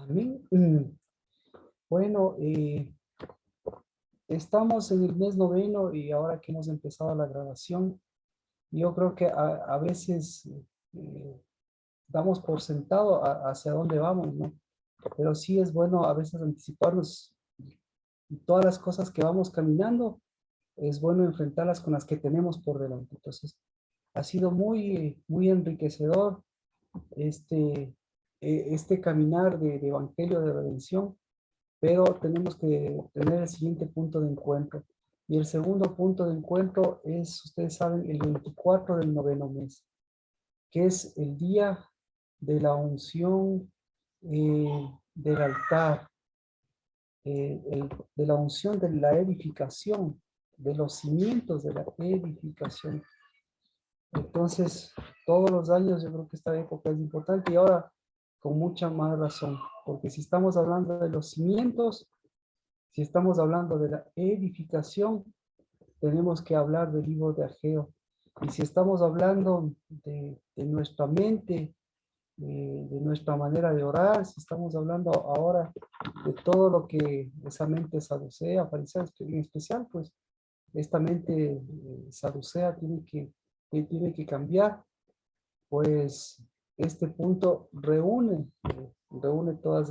Amén. Bueno, estamos en el mes noveno y ahora que hemos empezado la grabación, yo creo que a veces eh, damos por sentado hacia dónde vamos, ¿no? Pero sí es bueno a veces anticiparnos y todas las cosas que vamos caminando, es bueno enfrentarlas con las que tenemos por delante. Entonces, ha sido muy enriquecedor este, este caminar de evangelio de redención, pero tenemos que tener el siguiente punto de encuentro. Y el segundo punto de encuentro es, ustedes saben, el 24 del noveno mes, que es el día de la unción del altar, de la unción de la edificación, de los cimientos de la edificación. Entonces, todos los años yo creo que esta época es importante y ahora con mucha más razón, porque si estamos hablando de los cimientos, si estamos hablando de la edificación, tenemos que hablar del libro de Ageo. Y si estamos hablando de nuestra mente, de nuestra manera de orar, si estamos hablando ahora de todo lo que esa mente saducea, farisea en especial, pues esta mente saducea tiene que cambiar, pues este punto reúne todas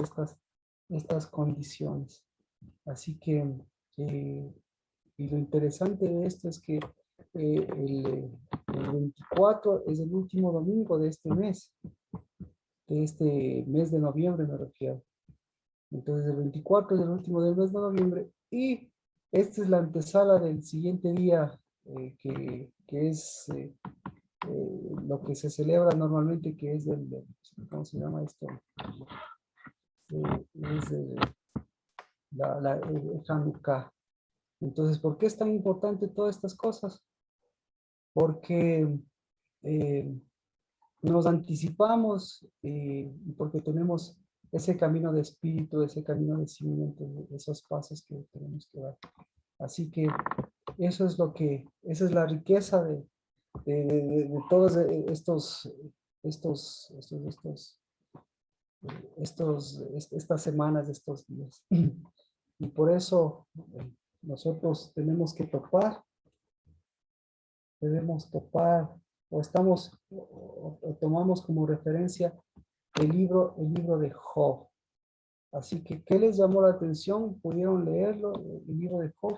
estas condiciones. Así que, y lo interesante de esto es que el 24 es el último domingo de este mes de noviembre me refiero. Entonces el 24 es el último del mes de noviembre y esta es la antesala del siguiente día que es lo que se celebra normalmente, que es ¿cómo se llama esto? Es el Hanukkah. Entonces, ¿por qué es tan importante todas estas cosas? Porque eh, nos anticipamos porque tenemos ese camino de espíritu, ese camino de cimiento, esos pasos que tenemos que dar. Así que eso es esa es la riqueza de todos estos, estos, estos, estas semanas, estos días. Y por eso nosotros debemos topar, o estamos, o tomamos como referencia el libro de Job. Así que, ¿qué les llamó la atención? ¿Pudieron leerlo, el libro de Job?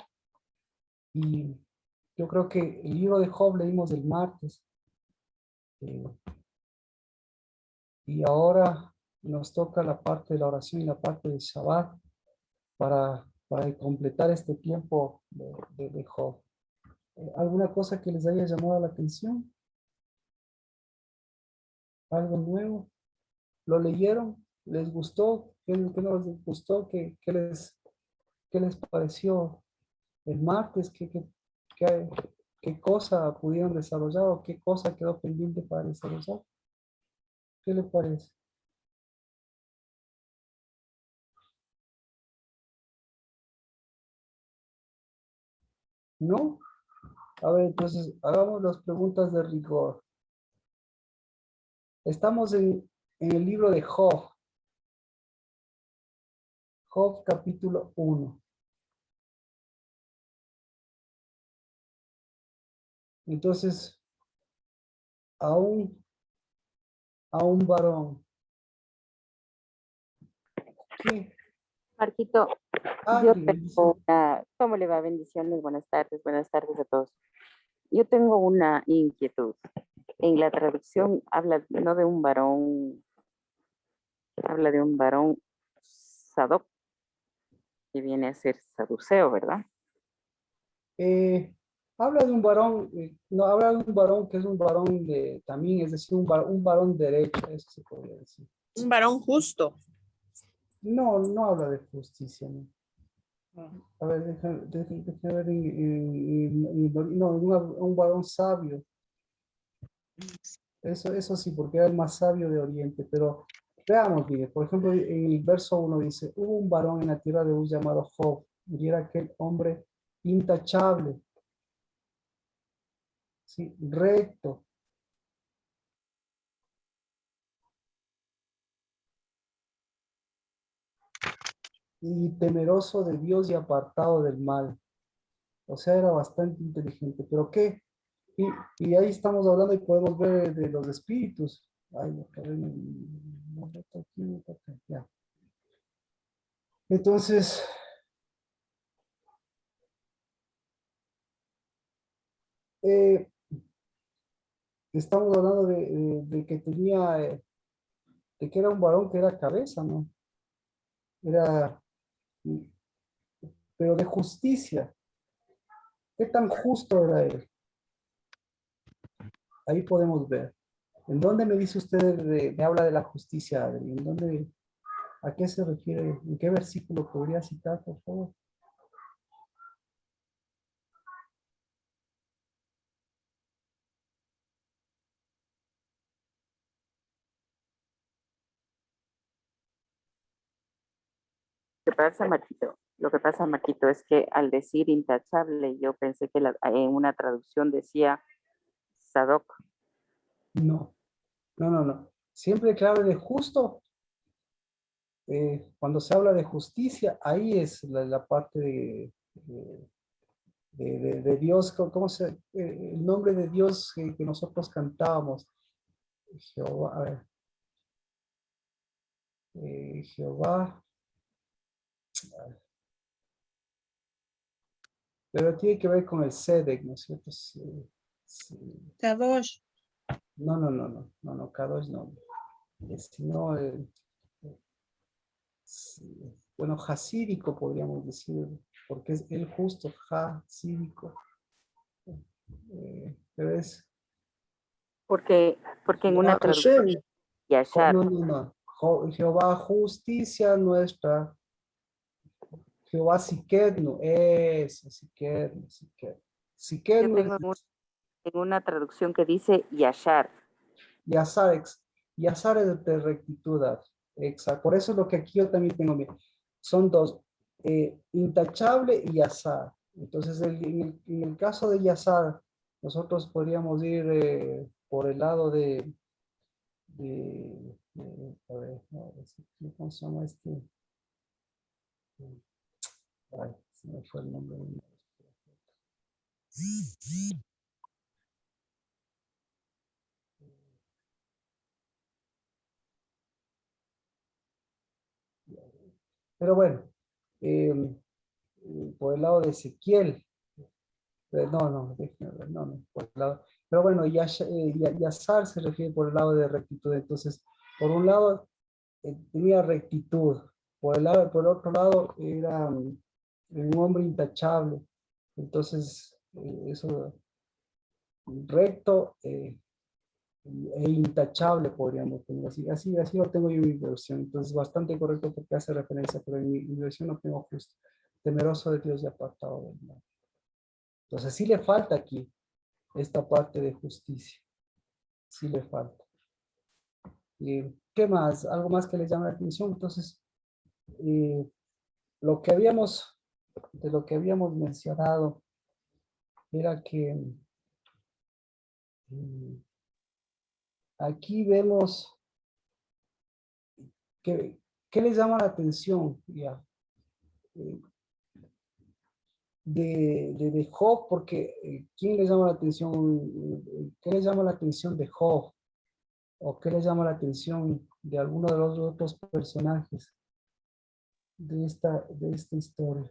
Y yo creo que el libro de Job leímos el martes. eh, y ahora nos toca la parte de la oración y la parte del Shabbat para completar este tiempo de Job. ¿Alguna cosa que les haya llamado la atención? ¿Algo nuevo? ¿Lo leyeron? ¿Les gustó? ¿Qué no les gustó? ¿Qué les pareció el martes? Qué, qué cosa pudieron desarrollar o qué cosa quedó pendiente para desarrollar? ¿Qué les parece? ¿No? A ver, entonces hagamos las preguntas de rigor. Estamos en el libro de Job. Job capítulo 1. Entonces, a un, a un varón. ¿Qué? Marquito, Ah, yo dice. tengo una, ¿cómo le va? Bendiciones, buenas tardes a todos. Yo tengo una inquietud. En la traducción habla no de un varón, habla de un varón Sadoc, que viene a ser saduceo, ¿verdad? Eh, habla de un varón, no, habla de un varón que es un varón también, es decir, un varón derecho, eso se podría decir. Un varón justo. No, no habla de justicia, ¿no? A ver, déjame ver, no, un varón sabio. Eso sí, porque era el más sabio de Oriente, pero veamos, mire, por ejemplo, en el verso 1 dice, hubo un varón en la tierra de Uz llamado Job, y era aquel hombre intachable, ¿sí? Recto, y temeroso de Dios y apartado del mal. O sea, era bastante inteligente. ¿Pero qué? Y, y ahí estamos hablando y podemos ver de los espíritus. Ay, lo acabé ya. Entonces, eh, estamos hablando de que tenía, de que era un varón que era cabeza, ¿no? Era, pero de justicia. ¿Qué tan justo era él? Ahí podemos ver. ¿En dónde me dice usted, me habla de la justicia, Adri? ¿En dónde, a qué se refiere? ¿En qué versículo podría citar, por favor? ¿Qué pasa, Marquito? Lo que pasa, Marquito, es que al decir intachable, yo pensé que en una traducción decía Sadoc. No, no. Siempre que hable de justo, cuando se habla de justicia, ahí es la parte de Dios, ¿cómo se, el nombre de Dios que nosotros cantábamos? Jehová, a ver, Jehová, pero tiene que ver con el Sedec, ¿no es cierto? Sí, sí. Kadosh. No, Kadosh no. Sino, sí, bueno, hasídico podríamos decir, porque es el justo, hasídico. Pero es, Porque en una traducción, Hashem. Yashar, no. Jehová justicia nuestra, Jehová Siquedno, eso, yo Siquedno tengo es en una traducción que dice Yashar. Yazar, Yazar es de rectitud, exacto. Por eso es lo que aquí yo también tengo, son dos, intachable y Yazar. Entonces, en el caso de Yazar, nosotros podríamos ir por el lado a ver, no, ¿cómo se llama este? Ay, se me fue el nombre. Pero bueno, eh, por el lado de Ezequiel, déjeme ver, por el lado. Pero bueno, Yazar se refiere por el lado de rectitud. Entonces, por un lado, tenía rectitud. Por el otro lado, era un hombre intachable. Entonces, eso, recto e intachable podríamos tener así lo tengo yo en mi versión. Entonces, bastante correcto porque hace referencia, pero en mi versión no tengo justo. Temeroso de Dios y apartado del mal. Entonces, sí le falta aquí esta parte de justicia. Sí le falta. ¿Qué más? ¿Algo más que les llame la atención? Entonces, eh, lo que habíamos, de lo que habíamos mencionado era que mm, aquí vemos que, ¿qué les llama la atención? Ya, eh, de Job, porque ¿quién les llama la atención? ¿Qué les llama la atención de Job? ¿O qué les llama la atención de alguno de los otros personajes de esta historia?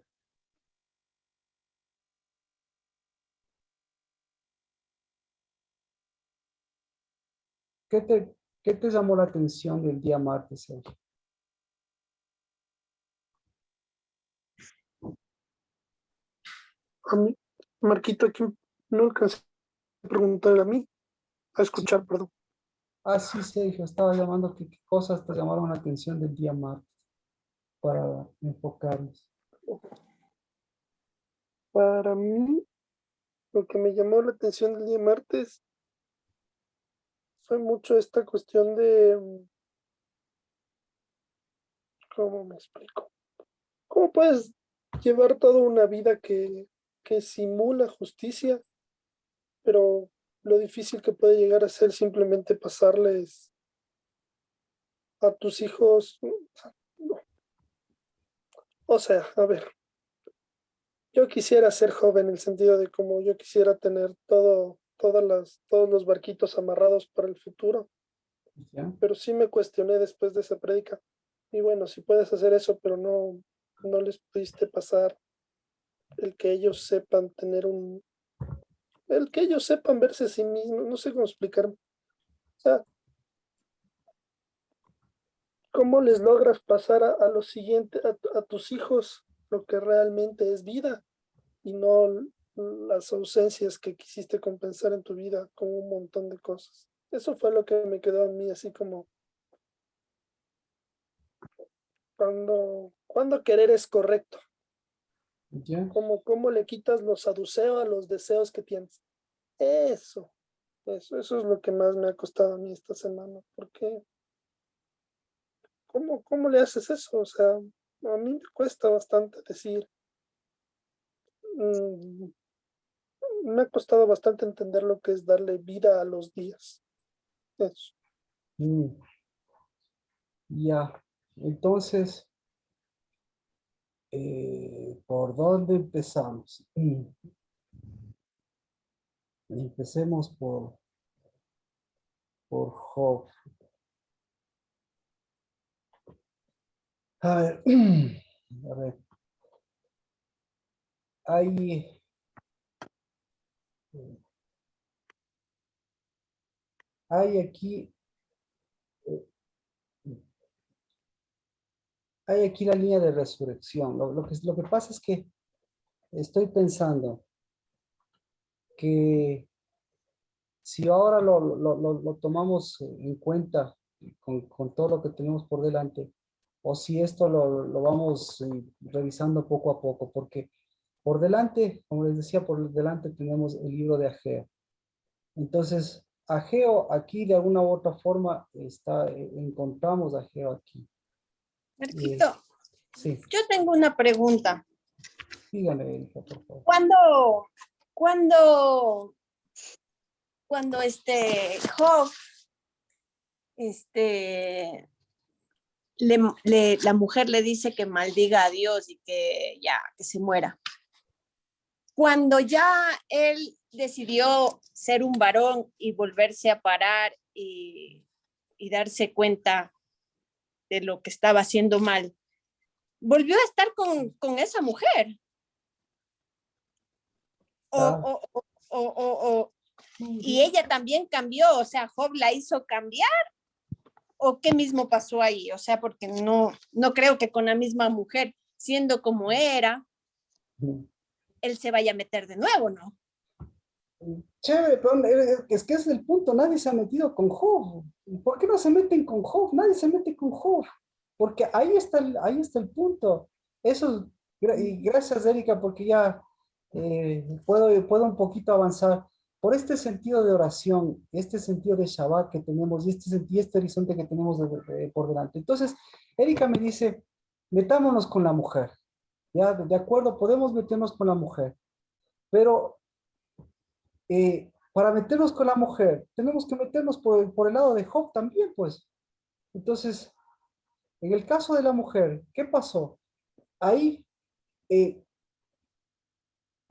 ¿Qué te, qué te llamó la atención del día martes, Sergio? A mí, Marquito, aquí no alcancé a preguntar a mí, a escuchar, perdón. Ah, sí, Sergio, estaba llamando que qué cosas te llamaron la atención del día martes para enfocarnos. Para mí, lo que me llamó la atención del día martes fue mucho esta cuestión de, ¿cómo me explico? ¿Cómo puedes llevar toda una vida que simula justicia, pero lo difícil que puede llegar a ser simplemente pasarles a tus hijos? O sea, a ver, yo quisiera ser joven en el sentido de como yo quisiera tener todos los barquitos amarrados para el futuro, ¿Ya? pero sí me cuestioné después de esa prédica. Y bueno, si puedes hacer eso, pero no les pudiste pasar el que ellos sepan el que ellos sepan verse a sí mismos, no sé cómo explicarme. O sea, ¿cómo les logras pasar a lo siguiente, a tus hijos, lo que realmente es vida y no las ausencias que quisiste compensar en tu vida con un montón de cosas? Eso fue lo que me quedó a mí, así como cuando querer es correcto, ¿Ya? cómo le quitas los saduceos a los deseos que tienes. Eso, eso es lo que más me ha costado a mí esta semana, porque ¿cómo le haces eso? O sea, a mí me cuesta bastante decir, mm, me ha costado bastante entender lo que es darle vida a los días. Eso. Mm, ya. Entonces, ¿por dónde empezamos? Empecemos por Job. A ver, a ver. Hay, hay aquí, eh, hay aquí la línea de resurrección. Lo que pasa es que estoy pensando que si ahora lo tomamos en cuenta con todo lo que tenemos por delante, o si esto lo vamos revisando poco a poco, porque por delante, como les decía, por delante tenemos el libro de Ageo. Entonces, Ageo aquí de alguna u otra forma encontramos a Ageo aquí. Marquito, Sí, yo tengo una pregunta. dígame, Erika, por favor. Cuando Job, la mujer le dice que maldiga a Dios y que ya, que se muera. Cuando ya él decidió ser un varón y volverse a parar y darse cuenta de lo que estaba haciendo mal, volvió a estar con esa mujer. Ah, Y ella también cambió, o sea, Job la hizo cambiar, o qué mismo pasó ahí, o sea, porque no creo que con la misma mujer, siendo como era, él se vaya a meter de nuevo, ¿no? chévere, pero es que es el punto, nadie se ha metido con Job. ¿Por qué no se meten con Job? Nadie se mete con Job, porque ahí está el punto. Eso, y gracias, Erika, porque ya puedo un poquito avanzar. Por este sentido de oración, este sentido de Shabbat que tenemos y este horizonte que tenemos por delante. Entonces, Erika me dice, metámonos con la mujer. Ya, de acuerdo, podemos meternos con la mujer, pero para meternos con la mujer, tenemos que meternos por el lado de Job también, pues. Entonces, en el caso de la mujer, ¿qué pasó? Ahí eh,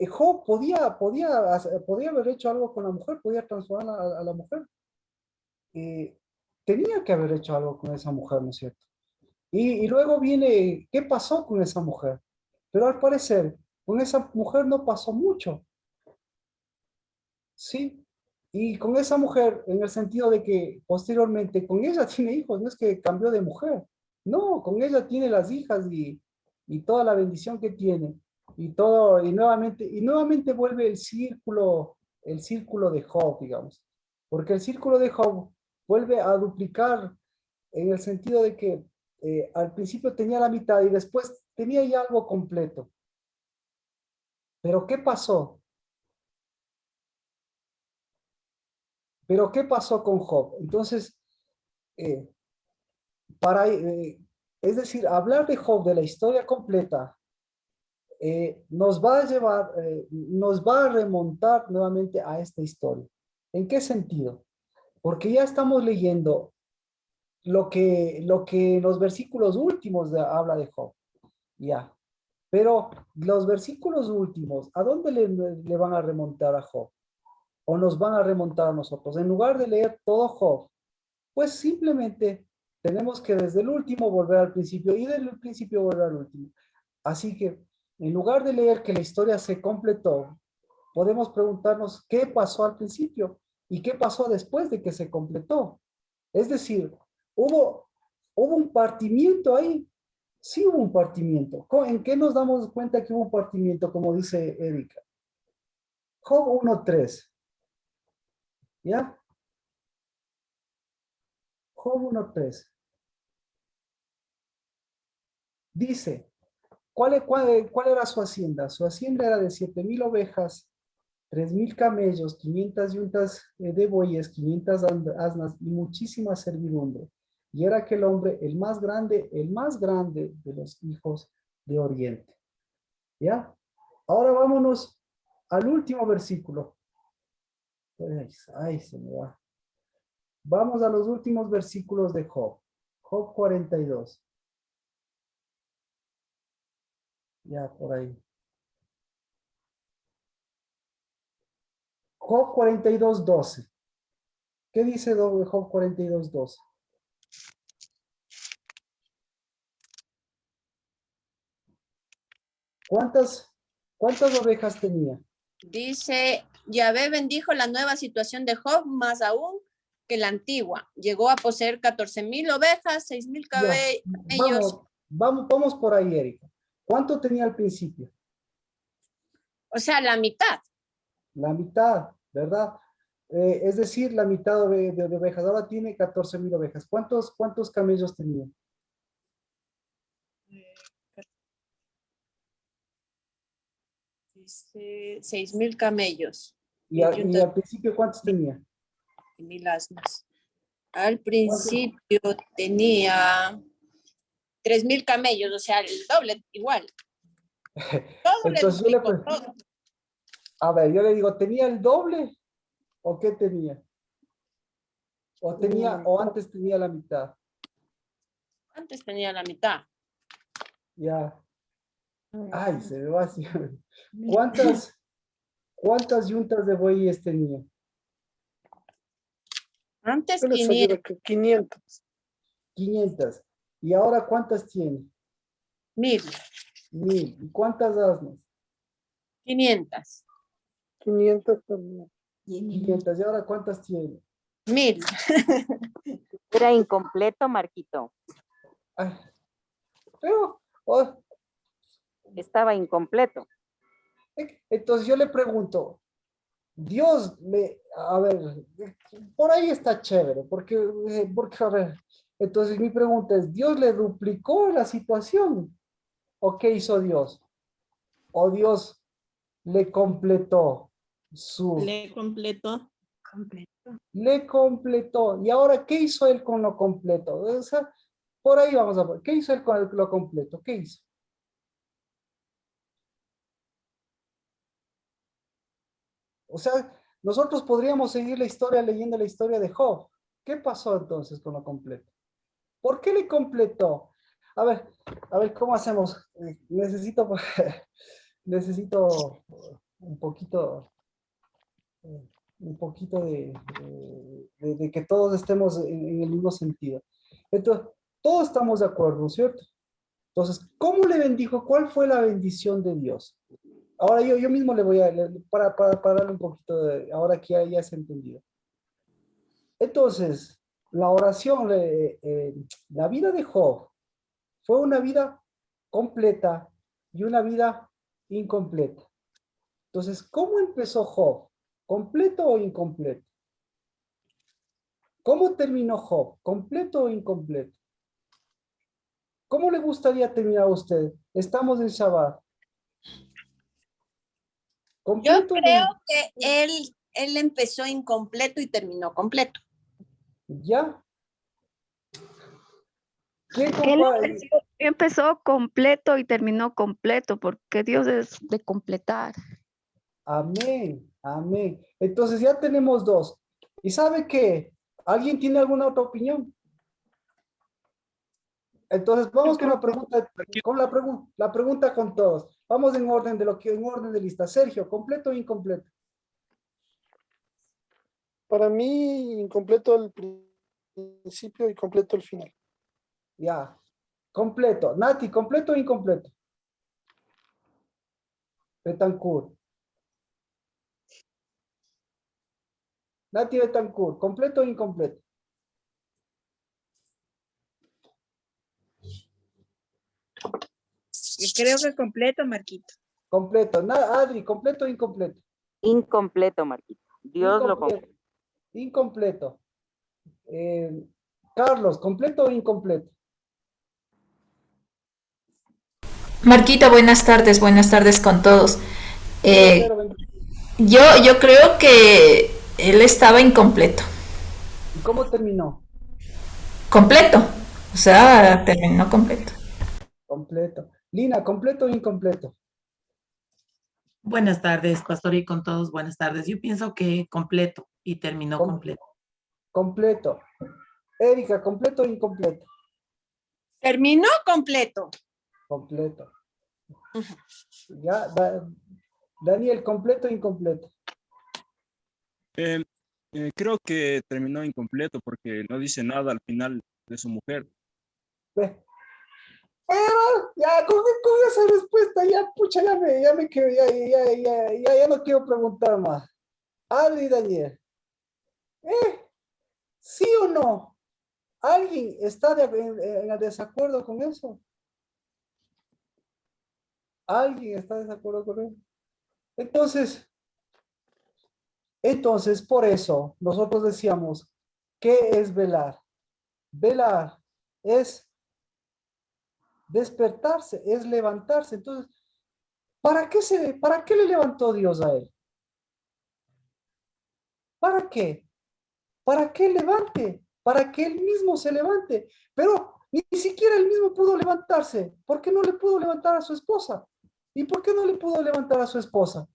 Job podía haber hecho algo con la mujer, podía transformar a la mujer. Eh, Tenía que haber hecho algo con esa mujer, ¿no es cierto? Y luego viene, ¿qué pasó con esa mujer? Pero al parecer, con esa mujer no pasó mucho. Sí, y con esa mujer, en el sentido de que posteriormente con ella tiene hijos, no es que cambió de mujer, no, con ella tiene las hijas y toda la bendición que tiene, y todo, y nuevamente vuelve el círculo de Job, digamos, porque el círculo de Job vuelve a duplicar en el sentido de que al principio tenía la mitad y después tenía ya algo completo. Pero ¿qué pasó? Pero ¿qué pasó con Job? Entonces, eh, para, es decir, hablar de Job, de la historia completa, nos va a llevar, nos va a remontar nuevamente a esta historia. ¿En qué sentido? Porque ya estamos leyendo lo que en los versículos últimos habla de Job. Ya. Pero los versículos últimos, ¿a dónde le van a remontar a Job? ¿O nos van a remontar a nosotros? En lugar de leer todo Job, pues simplemente tenemos que desde el último volver al principio y del principio volver al último. Así que en lugar de leer que la historia se completó, podemos preguntarnos qué pasó al principio y qué pasó después de que se completó. Es decir, hubo un partimiento ahí. Sí hubo un partimiento. ¿En qué nos damos cuenta que hubo un partimiento, como dice Erika? Job 1:3. ¿Ya? Job 1:3. Dice, ¿cuál era su hacienda? Su hacienda era de 7,000 ovejas, 3,000 camellos, 500 yuntas de bueyes, 500 asnas y muchísima servidumbre. Y era aquel hombre el más grande de los hijos de Oriente. ¿Ya? Ahora vámonos al último versículo. Ay, se me va. Vamos a los últimos versículos de Job. Job 42. Ya, por ahí. Job 42:12. ¿Qué dice Job 42:12? ¿Cuántas ovejas tenía? Dice, Yahvé bendijo la nueva situación de Job más aún que la antigua. Llegó a poseer 14,000 ovejas, 6,000 Ya, camellos. vamos por ahí, Erika. ¿Cuánto tenía al principio? O sea, la mitad. La mitad, ¿verdad? Es decir, la mitad de ovejas. Ahora tiene 14,000 ovejas. ¿Cuántos camellos tenía? 6,000 camellos. Y al principio, ¿cuántos tenía? Y 1,000 asnas. Al ¿Cuántos? principio tenía 3,000 camellos, o sea, el doble, igual. Todo le Entonces duplicó todo. a ver, yo le digo, ¿tenía el doble o qué tenía? O antes tenía la mitad. Antes tenía la mitad. Ya. Ay, se me va así. ¿Cuántas yuntas de bueyes tenía? Antes Yo les 500, ayudo que 500. 500. ¿Y ahora cuántas tiene? 1,000, 1,000. ¿Y cuántas asnas? 500, 500 también. 500. ¿Y ahora cuántas tiene? 1,000. Era incompleto, Marquito. Ay, pero, oh, Estaba incompleto. entonces yo le pregunto, a ver, por ahí está chévere, porque, a ver, entonces mi pregunta es, ¿Dios le duplicó la situación? ¿O qué hizo Dios? ¿O Dios le completó Le completó. le completó? ¿Y ahora qué hizo él con lo completo? O sea, por ahí vamos a ver, ¿qué hizo él con lo completo? ¿Qué hizo? O sea, nosotros podríamos seguir la historia leyendo la historia de Job. ¿Qué pasó entonces con lo completo? ¿Por qué le completó? A ver, ¿cómo hacemos? Necesito un poquito, un poquito de que todos estemos en el mismo sentido. Entonces, todos estamos de acuerdo, ¿no es cierto? Entonces, ¿cómo le bendijo? ¿Cuál fue la bendición de Dios? Ahora yo mismo le voy a, para darle un poquito ahora que ya se ha entendido. Entonces, la oración, la vida de Job fue una vida completa y una vida incompleta. Entonces, ¿cómo empezó Job? ¿Completo o incompleto? ¿Cómo terminó Job? ¿Completo o incompleto? ¿Cómo le gustaría terminar a usted? Estamos en Shabbat. Yo ¿Completo o creo no? que él empezó incompleto y terminó completo. ¿Ya? ¿Quién Él compara? empezó completo y terminó completo, porque Dios es de completar. Amén, amén. Entonces ya tenemos dos. ¿Y sabe qué? ¿Alguien tiene alguna otra opinión? Entonces, vamos con la pregunta, Marquito, la pregunta con todos. Vamos en orden en orden de lista. Sergio, ¿completo o incompleto? Para mí, incompleto el principio y completo el final. Ya. Completo. Nati, ¿completo o incompleto? Betancourt. Nati Betancourt, ¿completo o incompleto? Creo que completo, Marquito. Completo. Adri, ¿completo o incompleto? Incompleto, Marquito. Dios lo Incompleto. Incompleto. Carlos, ¿completo o incompleto? Marquita, buenas tardes con todos. Eh, Cero, 25. yo creo que él estaba incompleto. ¿Y cómo terminó? Completo. O sea, terminó completo. Completo. Lina, ¿completo o incompleto? Buenas tardes, pastor, y con todos, buenas tardes. Yo pienso que completo y terminó Com- completo. Completo. Erika, ¿completo o incompleto? Terminó completo. Completo. Ya, Daniel, ¿completo o incompleto? creo que terminó incompleto porque no dice nada al final de su mujer. Ve. Pero ya con esa respuesta ya, pucha, ya me quedo, ya no quiero preguntar más. Adri y Daniel, ¿sí o no? ¿Alguien está en desacuerdo con eso? ¿Alguien está en desacuerdo con eso? Entonces, por eso nosotros decíamos, ¿qué es velar? Velar es despertarse, es levantarse. Entonces, ¿para qué le levantó Dios a él? ¿Para qué? Para que él levante, para que él mismo se levante. Pero ni siquiera él mismo pudo levantarse. ¿Por qué no le pudo levantar a su esposa? ¿Y por qué no le pudo levantar a su esposa?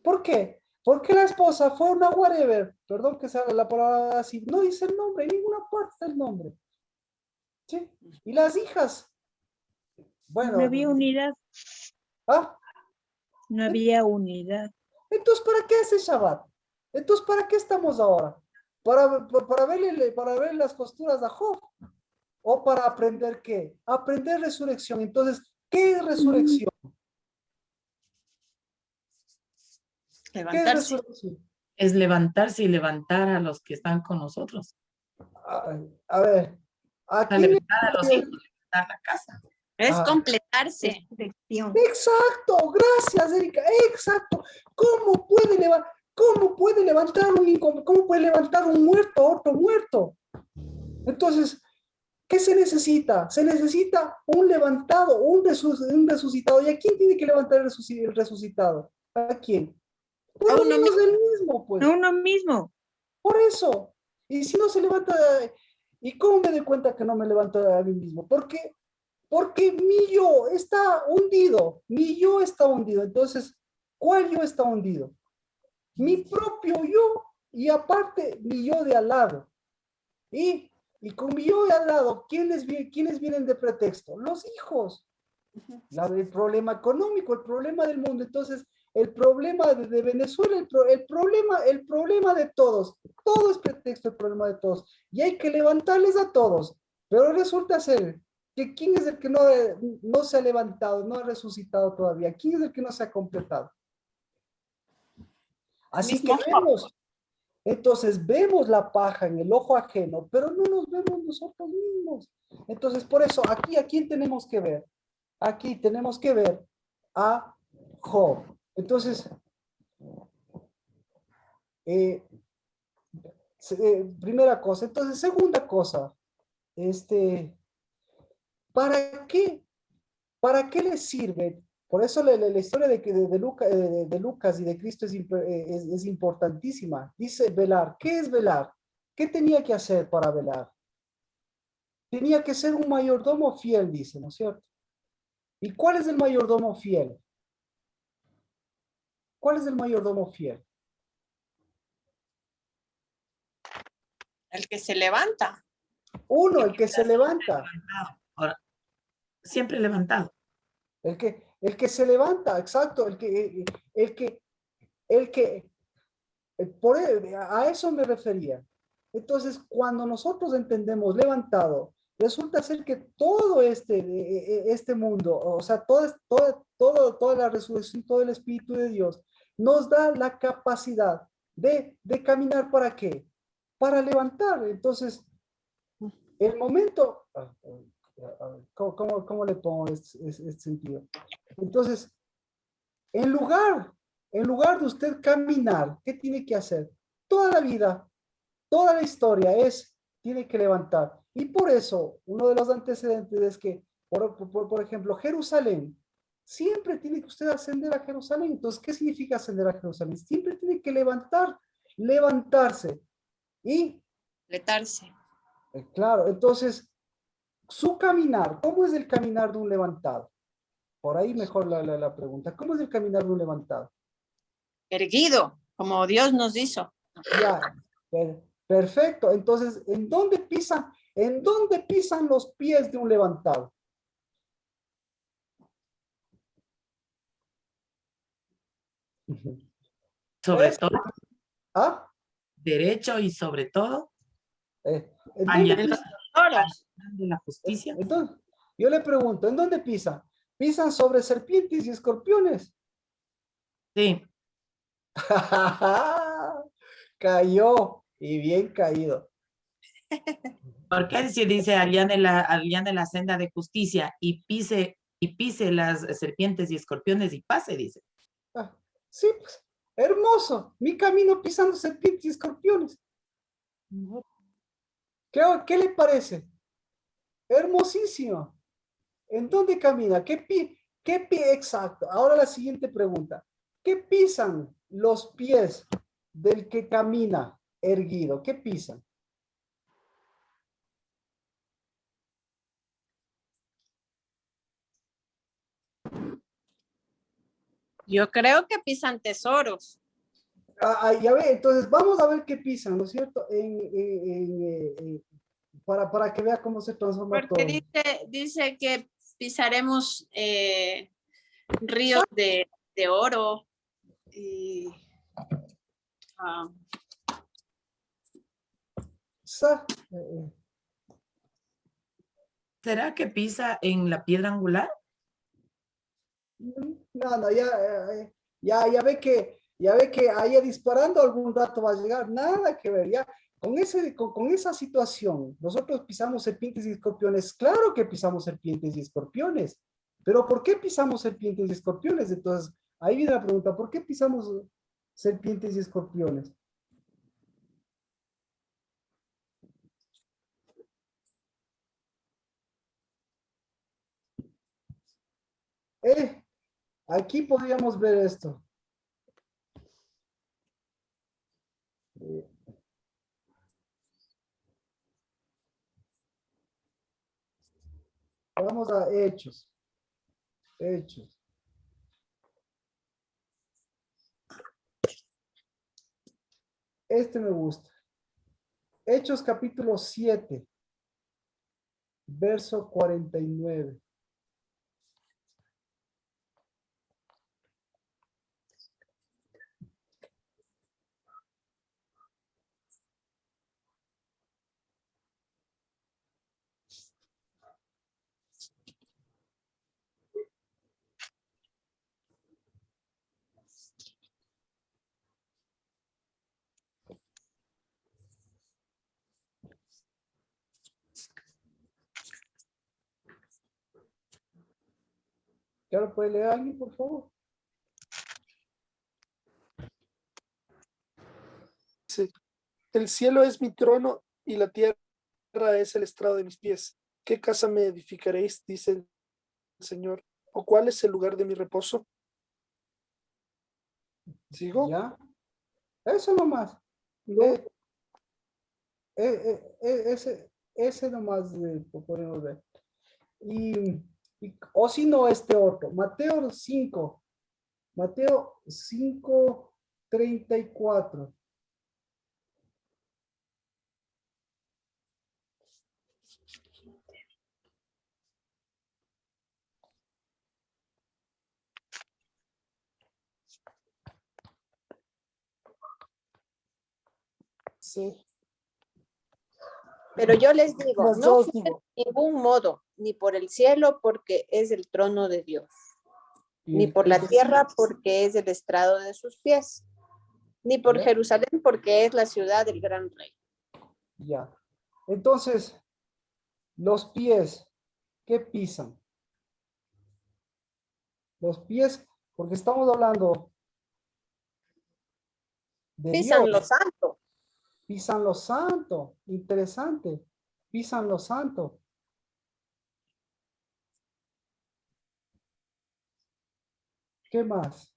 ¿Por qué? Porque la esposa fue una whatever, perdón que sea la palabra así, no dice el nombre, en ninguna parte está el nombre. ¿Sí? Y las hijas, No bueno, había unidad, ¿ah? no había unidad. Entonces, ¿para qué hace Shabbat? Entonces, ¿para qué estamos ahora? Para ver las costuras de Job. ¿O para aprender qué? Aprender resurrección. Entonces, ¿qué es resurrección? ¿Qué es Levantarse. resurrección? Es levantarse y levantar a los que están con nosotros. A ver, ¿a Para quién le levantar a los hijos, levantar la casa. Es Ah. completarse. Exacto, gracias, Erika, exacto. ¿Cómo puede levantar cómo puede levantar un muerto a otro muerto? Entonces, ¿qué se necesita? Se necesita un levantado, un resucitado. ¿Y a quién tiene que levantar el resucitado? ¿A quién? Por A lo uno menos mismo. él mismo, pues. A uno mismo. Por eso. Y si no se levanta, ¿y cómo me doy cuenta que no me levanto a mí mismo? Porque mi yo está hundido. Mi yo está hundido. Entonces, ¿cuál yo está hundido? Mi propio yo y aparte mi yo de al lado. Y con mi yo de al lado, ¿quiénes vienen de pretexto? Los hijos. El problema económico, el problema del mundo. Entonces, el problema de Venezuela, el problema de todos. Todo es pretexto, el problema de todos. Y hay que levantarles a todos. Pero resulta ser que ¿quién es el que no se ha levantado, no ha resucitado todavía? ¿Quién es el que no se ha completado? Así que vemos. Entonces vemos la paja en el ojo ajeno, pero no nos vemos nosotros mismos. Entonces, por eso, aquí, ¿a quién tenemos que ver? Aquí tenemos que ver a Job. Entonces, primera cosa. Entonces, segunda cosa, ¿para qué? ¿Para qué le sirve? Por eso la historia de Lucas y de Cristo es importantísima. Dice velar. ¿Qué es velar? ¿Qué tenía que hacer para velar? Tenía que ser un mayordomo fiel, dice, ¿no es cierto? ¿Y cuál es el mayordomo fiel? ¿Cuál es el mayordomo fiel? El que se levanta. Uno, el que se levanta. Ahora, siempre levantado. El que se levanta, exacto, a eso me refería. Entonces, cuando nosotros entendemos levantado, resulta ser que todo este mundo, o sea, toda la resurrección, todo el Espíritu de Dios, nos da la capacidad de caminar. ¿Para qué? Para levantar. Entonces, el momento, ¿cómo le pongo este sentido? Entonces, en lugar de usted caminar, ¿qué tiene que hacer? Toda la vida, toda la historia tiene que levantar. Y por eso, uno de los antecedentes es que, por ejemplo, Jerusalén, siempre tiene que usted ascender a Jerusalén. Entonces, ¿qué significa ascender a Jerusalén? Siempre tiene que levantarse. Y, Completarse. claro, entonces, su caminar, ¿cómo es el caminar de un levantado? Por ahí mejor la pregunta. ¿Cómo es el caminar de un levantado? Erguido, como Dios nos hizo. Ya, perfecto. Entonces, ¿en dónde pisan los pies de un levantado? Sobre todo, ¿Ah? derecho y sobre todo, ¿En allá dónde pisan? de la justicia. Entonces, yo le pregunto, ¿en dónde pisan? ¿Pisan sobre serpientes y escorpiones? Sí, Cayó, y bien caído. porque si dice allá en la senda de justicia y pise las serpientes y escorpiones y pase, dice. Ah, sí, pues, hermoso. Mi camino pisando serpientes y escorpiones. ¿Qué le parece? Hermosísimo. ¿En dónde camina? Exacto. Ahora la siguiente pregunta. ¿Qué pisan los pies del que camina erguido? ¿Qué pisan? Yo creo que pisan tesoros. Ya ve, entonces vamos a ver qué pisan, ¿no es cierto? Para que vea cómo se transforma Porque todo. dice que pisaremos ríos de oro y ah, Sa- ¿Será que pisa en la piedra angular? No, ya ve que ahí disparando algún rato va a llegar, nada que ver, ya. Con esa situación, nosotros pisamos serpientes y escorpiones, claro que pisamos serpientes y escorpiones, pero ¿por qué pisamos serpientes y escorpiones? Entonces, ahí viene la pregunta, ¿por qué pisamos serpientes y escorpiones? Aquí podríamos ver esto. Vamos a Hechos. Hechos. Este me gusta. Hechos capítulo 7, verso 49. ¿Ya lo puede leer alguien, por favor? Sí. El cielo es mi trono y la tierra es el estrado de mis pies. ¿Qué casa me edificaréis? Dice el Señor. ¿O cuál es el lugar de mi reposo? ¿Sigo? ¿Ya? Eso nomás. No. Ese nomás podemos ver. O si no, este otro. Mateo 5, 34. Sí. Pero yo les digo, Más no yo os juzguen digo, de ningún modo, ni por el cielo porque es el trono de Dios, ni por la tierra porque es el estrado de sus pies, ni por ¿Ya? Jerusalén porque es la ciudad del gran rey. Ya. Entonces, los pies, ¿qué pisan? Los pies, porque estamos hablando de Pisan lo Dios, santo. pisan lo santo, interesante, pisan lo santo. ¿Qué más?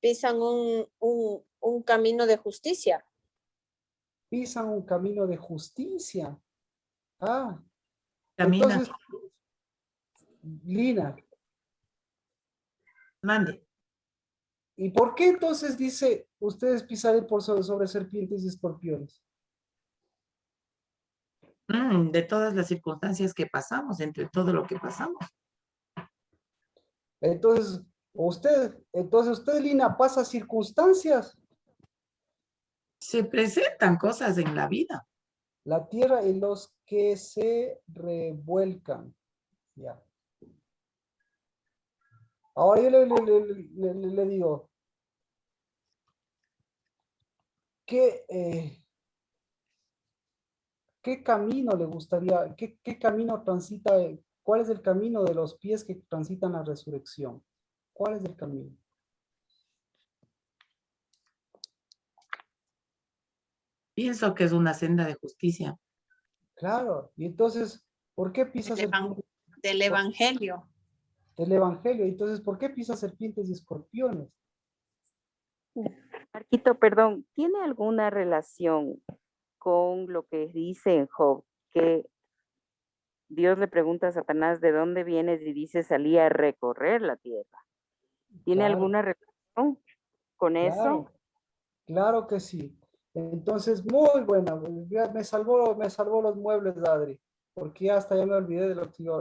Pisan un camino de justicia. Pisan un camino de justicia. Ah, Camina, entonces, Lina, mande. ¿y por qué entonces dice, ustedes pisarán por sobre serpientes y escorpiones? De todas las circunstancias que pasamos, entre todo lo que pasamos. Entonces, usted, Lina, pasa circunstancias. Se presentan cosas en la vida. La tierra en los que se revuelcan. Ya. Ahora yo le digo, ¿qué camino le gustaría, qué camino transita, cuál es el camino de los pies que transitan la resurrección? ¿Cuál es el camino? Pienso que es una senda de justicia. Claro, y entonces, ¿por qué pisa serpientes? Del evangelio. Del evangelio, entonces, ¿por qué pisa serpientes y escorpiones? Marquito, perdón, ¿tiene alguna relación con lo que dice en Job, que Dios le pregunta a Satanás de dónde vienes y dice salí a recorrer la tierra? ¿Tiene Claro, alguna relación con eso? claro, claro que sí. Entonces, muy buena, ya me salvó los muebles, Adri, porque ya hasta ya me olvidé de lo que yo,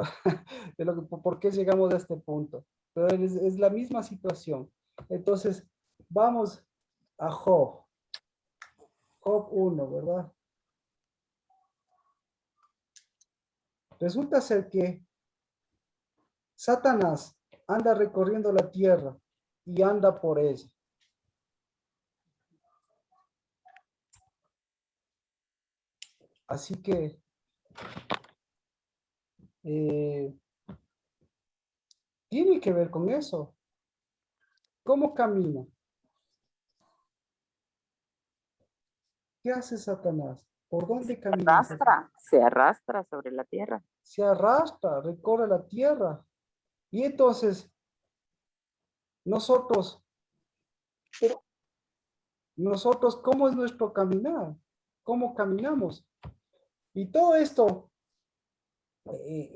por qué llegamos a este punto. Pero es la misma situación. Entonces, vamos a Job. Job 1, ¿verdad? Resulta ser que Satanás anda recorriendo la tierra y anda por ella. Así que tiene que ver con eso. ¿Cómo camina? ¿Qué hace Satanás? ¿Por dónde camina Satanás? Se arrastra sobre la tierra. Se arrastra, recorre la tierra. Y entonces, nosotros, ¿cómo es nuestro caminar? ¿Cómo caminamos? Y todo esto,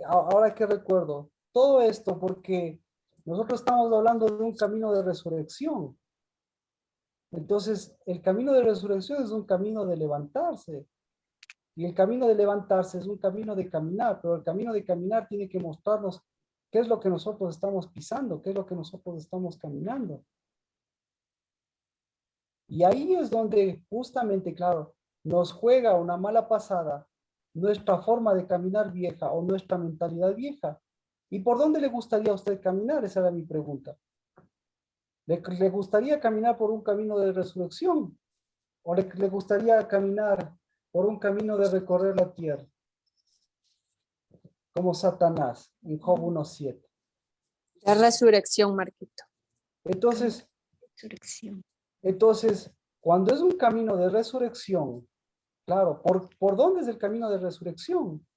ahora que recuerdo, todo esto porque nosotros estamos hablando de un camino de resurrección. Entonces, el camino de resurrección es un camino de levantarse. Y el camino de levantarse es un camino de caminar, pero el camino de caminar tiene que mostrarnos qué es lo que nosotros estamos pisando, qué es lo que nosotros estamos caminando. Y ahí es donde justamente, claro, nos juega una mala pasada nuestra forma de caminar vieja o nuestra mentalidad vieja. ¿Y por dónde le gustaría a usted caminar? Esa era mi pregunta. ¿Le gustaría caminar por un camino de resurrección? ¿O le gustaría caminar por un camino de recorrer la tierra? Como Satanás en Job 1:7. La resurrección, Marquito. Entonces, Resurrección. cuando es un camino de resurrección, claro, ¿por dónde es el camino de resurrección?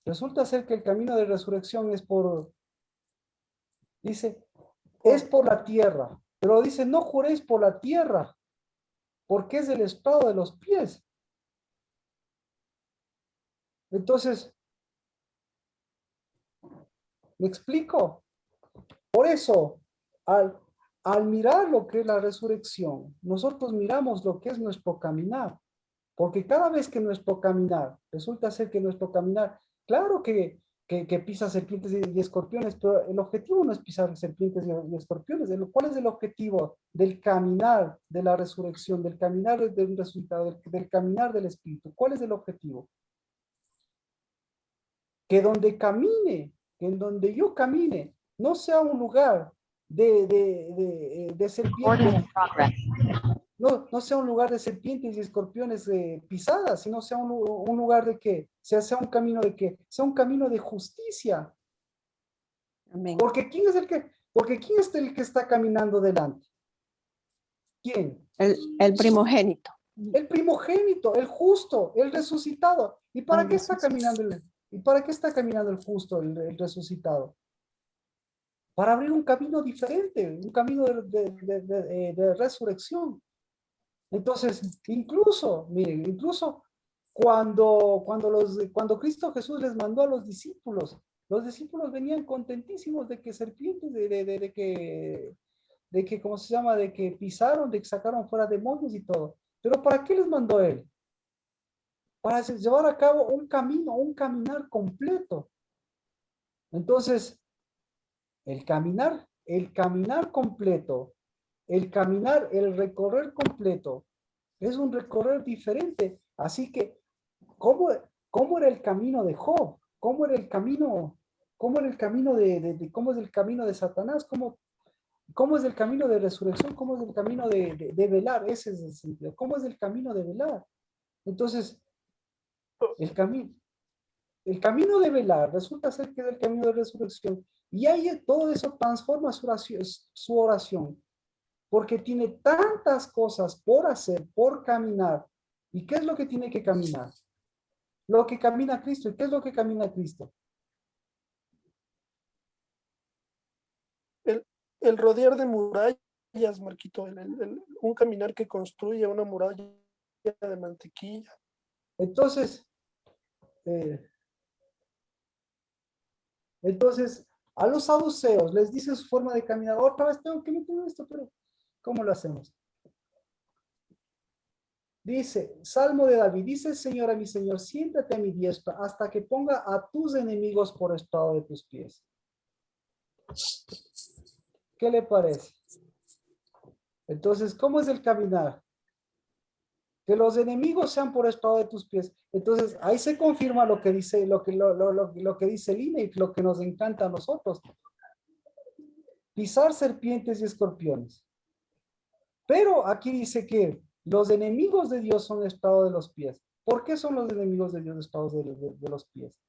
Resulta ser que el camino de resurrección dice, es por la tierra, pero dice, no juréis por la tierra, porque es el estrado de los pies. Entonces, ¿me explico? Por eso, al mirar lo que es la resurrección, nosotros miramos lo que es nuestro caminar, porque cada vez que nuestro caminar, resulta ser que nuestro caminar, claro que que pisa serpientes y escorpiones, pero el objetivo no es pisar serpientes y escorpiones. ¿Cuál es el objetivo del caminar de la resurrección, del caminar del resultado, del caminar del Espíritu? ¿Cuál es el objetivo? Que donde camine, que en donde yo camine, no sea un lugar de serpientes, no sea un lugar de serpientes y escorpiones pisadas, sino sea un lugar de qué, sea un camino de qué, sea un camino de justicia. Amén. Porque ¿quién es el que está caminando delante? ¿Quién? El primogénito. El primogénito, el justo, el resucitado. ¿Y para El qué está caminando el justo, el resucitado? Para abrir un camino diferente, un camino de resurrección. Entonces, incluso, miren, incluso cuando Cristo Jesús les mandó a los discípulos venían contentísimos de que serpientes, de que, ¿cómo se llama? De que pisaron, de que sacaron fuera demonios y todo. Pero ¿para qué les mandó él? Para llevar a cabo un caminar completo. Entonces, el caminar completo, el recorrer completo, es un recorrer diferente. Así que, ¿cómo era el camino de Job? ¿Cómo era el camino? ¿Cómo es el camino de Satanás? ¿Cómo es el camino de resurrección? ¿Cómo es el camino de velar? Ese es el sentido. ¿Cómo es el camino de velar? Entonces, el camino de velar resulta ser que es el camino de resurrección. Y ahí todo eso transforma su oración. Porque tiene tantas cosas por hacer, por caminar. ¿Y qué es lo que tiene que caminar? Lo que camina Cristo. ¿Y qué es lo que camina Cristo? El rodear de murallas, Marquito, un caminar que construye una muralla de mantequilla. Entonces, a los saduceos les dice su forma de caminar. Otra vez tengo que meter esto, pero ¿cómo lo hacemos? Dice, Salmo de David, dice el Señor a mi Señor, siéntate a mi diestra hasta que ponga a tus enemigos por estrado de tus pies. ¿Qué le parece? Entonces, ¿cómo es el caminar? Que los enemigos sean por estrado de tus pies. Entonces, ahí se confirma lo que dice, lo que dice el INE y lo que nos encanta a nosotros. Pisar serpientes y escorpiones. Pero aquí dice que los enemigos de Dios son estrado de los pies. ¿Por qué son los enemigos de Dios estrados de los pies?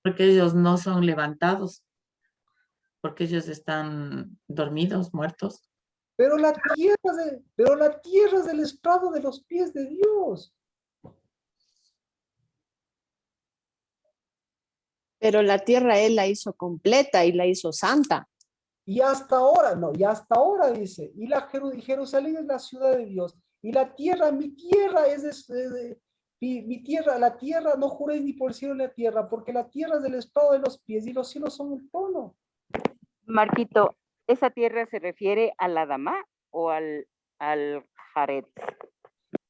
Porque ellos no son levantados, porque ellos están dormidos, muertos. Pero la tierra es el estrado de los pies de Dios. Pero la tierra Él la hizo completa y la hizo santa. Y hasta ahora dice, y Jerusalén es la ciudad de Dios, y la tierra, mi tierra mi tierra, la tierra, no juréis ni por el cielo ni la tierra, porque la tierra es del estrado de los pies y los cielos son el trono. Marquito, ¿esa tierra se refiere a la Adamá o al Jared?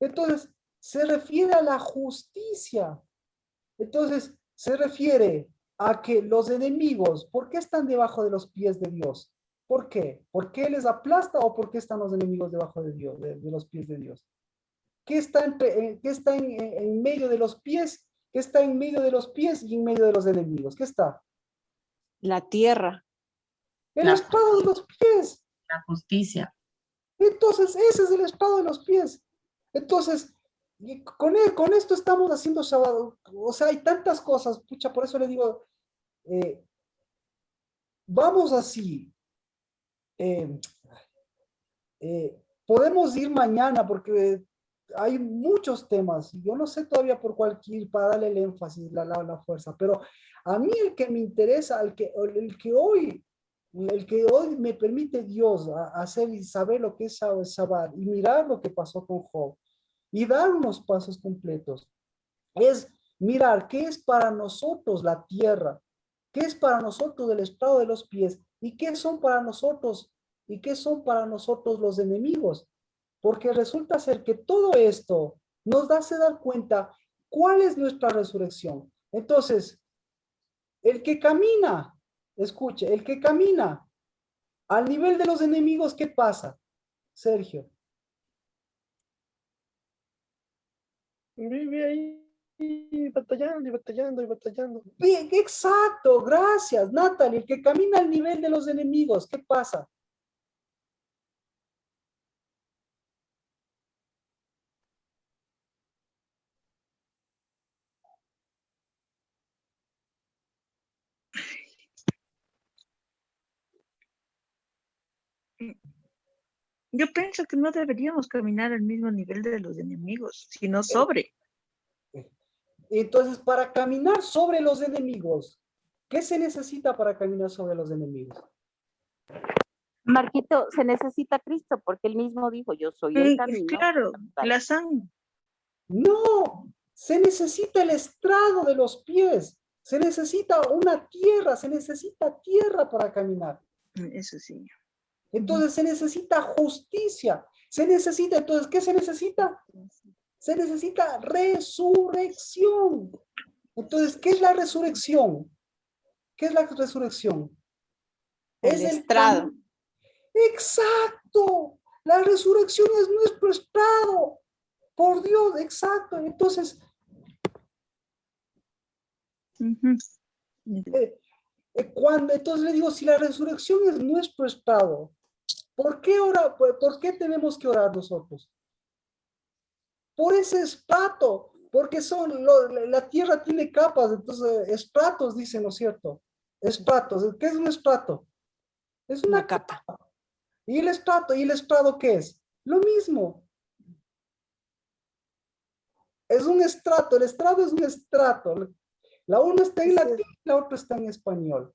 Entonces, se refiere a la justicia. Entonces, se refiere a que los enemigos, ¿por qué están debajo de los pies de Dios? ¿Por qué? ¿Por qué les aplasta o por qué están los enemigos debajo de Dios, de los pies de Dios? ¿Qué está en medio de los pies? ¿Qué está en medio de los pies y en medio de los enemigos? ¿Qué está? La tierra. El estrado de los pies. La justicia. Entonces, ese es el estrado de los pies. Entonces, con esto estamos haciendo Shabbat. O sea, hay tantas cosas, pucha, por eso le digo, vamos así. Podemos ir mañana porque hay muchos temas. Yo no sé todavía por cuál ir para darle el énfasis, la fuerza, pero a mí el que me interesa, el que hoy me permite Dios hacer y saber lo que es Shabbat y mirar lo que pasó con Job y dar unos pasos completos, es mirar qué es para nosotros la tierra, qué es para nosotros el estrado de los pies y qué son para nosotros y qué son para nosotros los enemigos. Porque resulta ser que todo esto nos hace dar cuenta cuál es nuestra resurrección. Entonces, el que camina, escuche, el que camina al nivel de los enemigos, ¿qué pasa, Sergio? Vive ahí batallando y batallando y batallando. Bien, exacto, gracias, Natalie. El que camina al nivel de los enemigos, ¿qué pasa? Yo pienso que no deberíamos caminar al mismo nivel de los enemigos, sino sobre. Entonces, para caminar sobre los enemigos, ¿qué se necesita para caminar sobre los enemigos? Marquito, se necesita Cristo porque él mismo dijo, yo soy el camino. Claro, la sangre. No, se necesita el estrado de los pies, se necesita una tierra, se necesita tierra para caminar. Eso sí. Entonces se necesita justicia, se necesita, entonces, ¿qué se necesita? Se necesita resurrección. Entonces, ¿qué es la resurrección? ¿Qué es la resurrección? El estrado. Exacto. La resurrección es nuestro estrado. Por Dios, exacto. Entonces, entonces le digo, si la resurrección es nuestro estado, ¿por qué tenemos que orar nosotros? Por ese estrato, porque la tierra tiene capas, entonces estratos, dicen, ¿no es cierto? Estratos, ¿qué es un estrato? Es una capa. ¿Y el estrado qué es? Lo mismo. Es un estrato, el estrado es un estrato. La una está en latín, la otra está en español.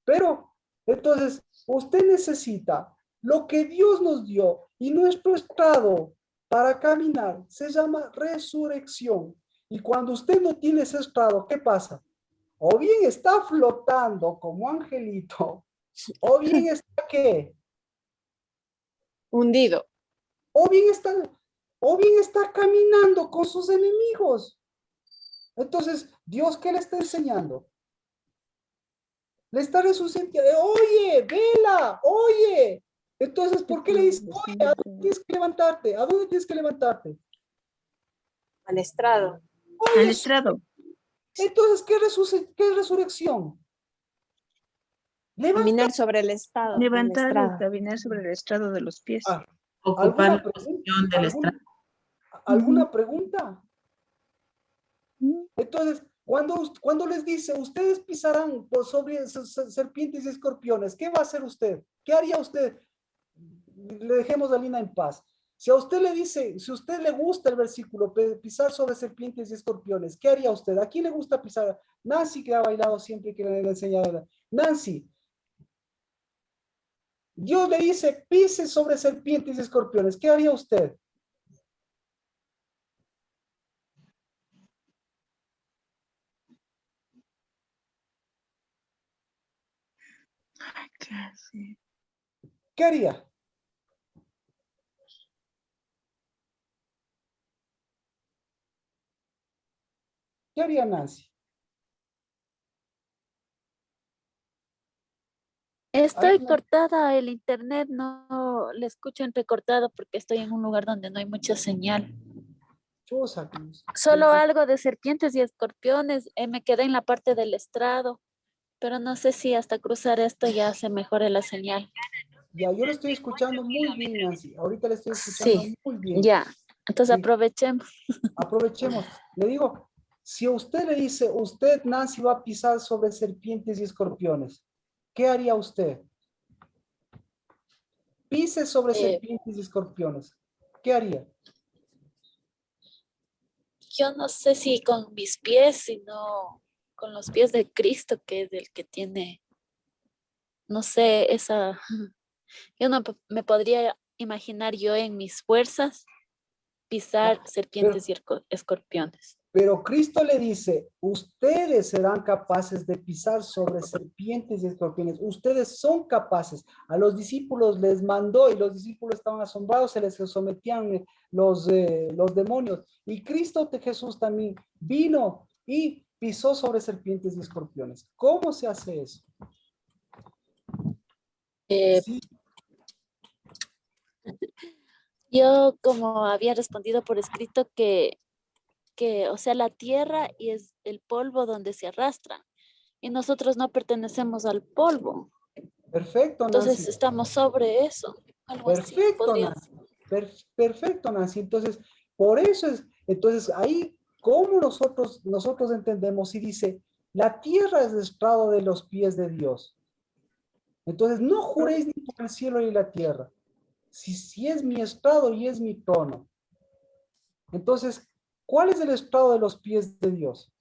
Pero, entonces, usted necesita lo que Dios nos dio y nuestro estrado para caminar se llama resurrección. Y cuando usted no tiene ese estrado, ¿qué pasa? O bien está flotando como angelito, o bien está ¿qué? Hundido. O bien está caminando con sus enemigos. Entonces, ¿Dios qué le está enseñando? Le está resucitando. Oye, vela, oye. Entonces, ¿por qué le dice, oye, ¿a dónde tienes que levantarte? ¿A dónde tienes que levantarte? Al estrado. Oye, al estrado. entonces, ¿qué es resurrección? Caminar sobre el estado. Levantar y caminar sobre el estrado de los pies. Ocupar la posición del estrado. ¿Alguna pregunta? Entonces, cuando les dice, ustedes pisarán sobre serpientes y escorpiones, ¿qué va a hacer usted? ¿Qué haría usted? Le dejemos a Lina en paz. Si a usted le dice, si a usted le gusta el versículo, pisar sobre serpientes y escorpiones, ¿qué haría usted? ¿A quién le gusta pisar? Nancy, que ha bailado siempre, que le he enseñado. Nancy, Dios le dice, pise sobre serpientes y escorpiones, ¿qué haría usted? ¿Qué haría? ¿Qué haría Nancy? Estoy cortada, el internet no le escucho entrecortado porque estoy en un lugar donde no hay mucha señal. Solo algo de serpientes y escorpiones, me quedé en la parte del estrado, pero no sé si hasta cruzar esto ya se mejore la señal. Ya, yo le estoy escuchando muy bien, Nancy. Ahorita le estoy escuchando muy bien. Ya, entonces Sí. Aprovechemos. Aprovechemos. Le digo, si a usted le dice, usted, Nancy, va a pisar sobre serpientes y escorpiones, ¿qué haría usted? Pise sobre serpientes y escorpiones. ¿Qué haría? Yo no sé si con mis pies, sino con los pies de Cristo, que es el que tiene, no sé, yo no me podría imaginar yo en mis fuerzas pisar serpientes y escorpiones. Pero Cristo le dice, ustedes serán capaces de pisar sobre serpientes y escorpiones. Ustedes son capaces. A los discípulos les mandó y los discípulos estaban asombrados, se les sometían los demonios. Y Cristo de Jesús también vino y pisó sobre serpientes y escorpiones. ¿Cómo se hace eso? Sí. Yo como había respondido por escrito que, o sea, la tierra y es el polvo donde se arrastran. Y nosotros no pertenecemos al polvo. Perfecto, Entonces Nancy. estamos sobre eso. Algo así. Perfecto, podría Nancy. Perfecto, Nancy. Entonces, por eso es, entonces ahí, ¿cómo nosotros entendemos? Y dice, la tierra es el estrado de los pies de Dios. Entonces, no juréis ni por el cielo ni la tierra. Si es mi estrado y es mi trono. Entonces, ¿cuál es el estrado de los pies de Dios?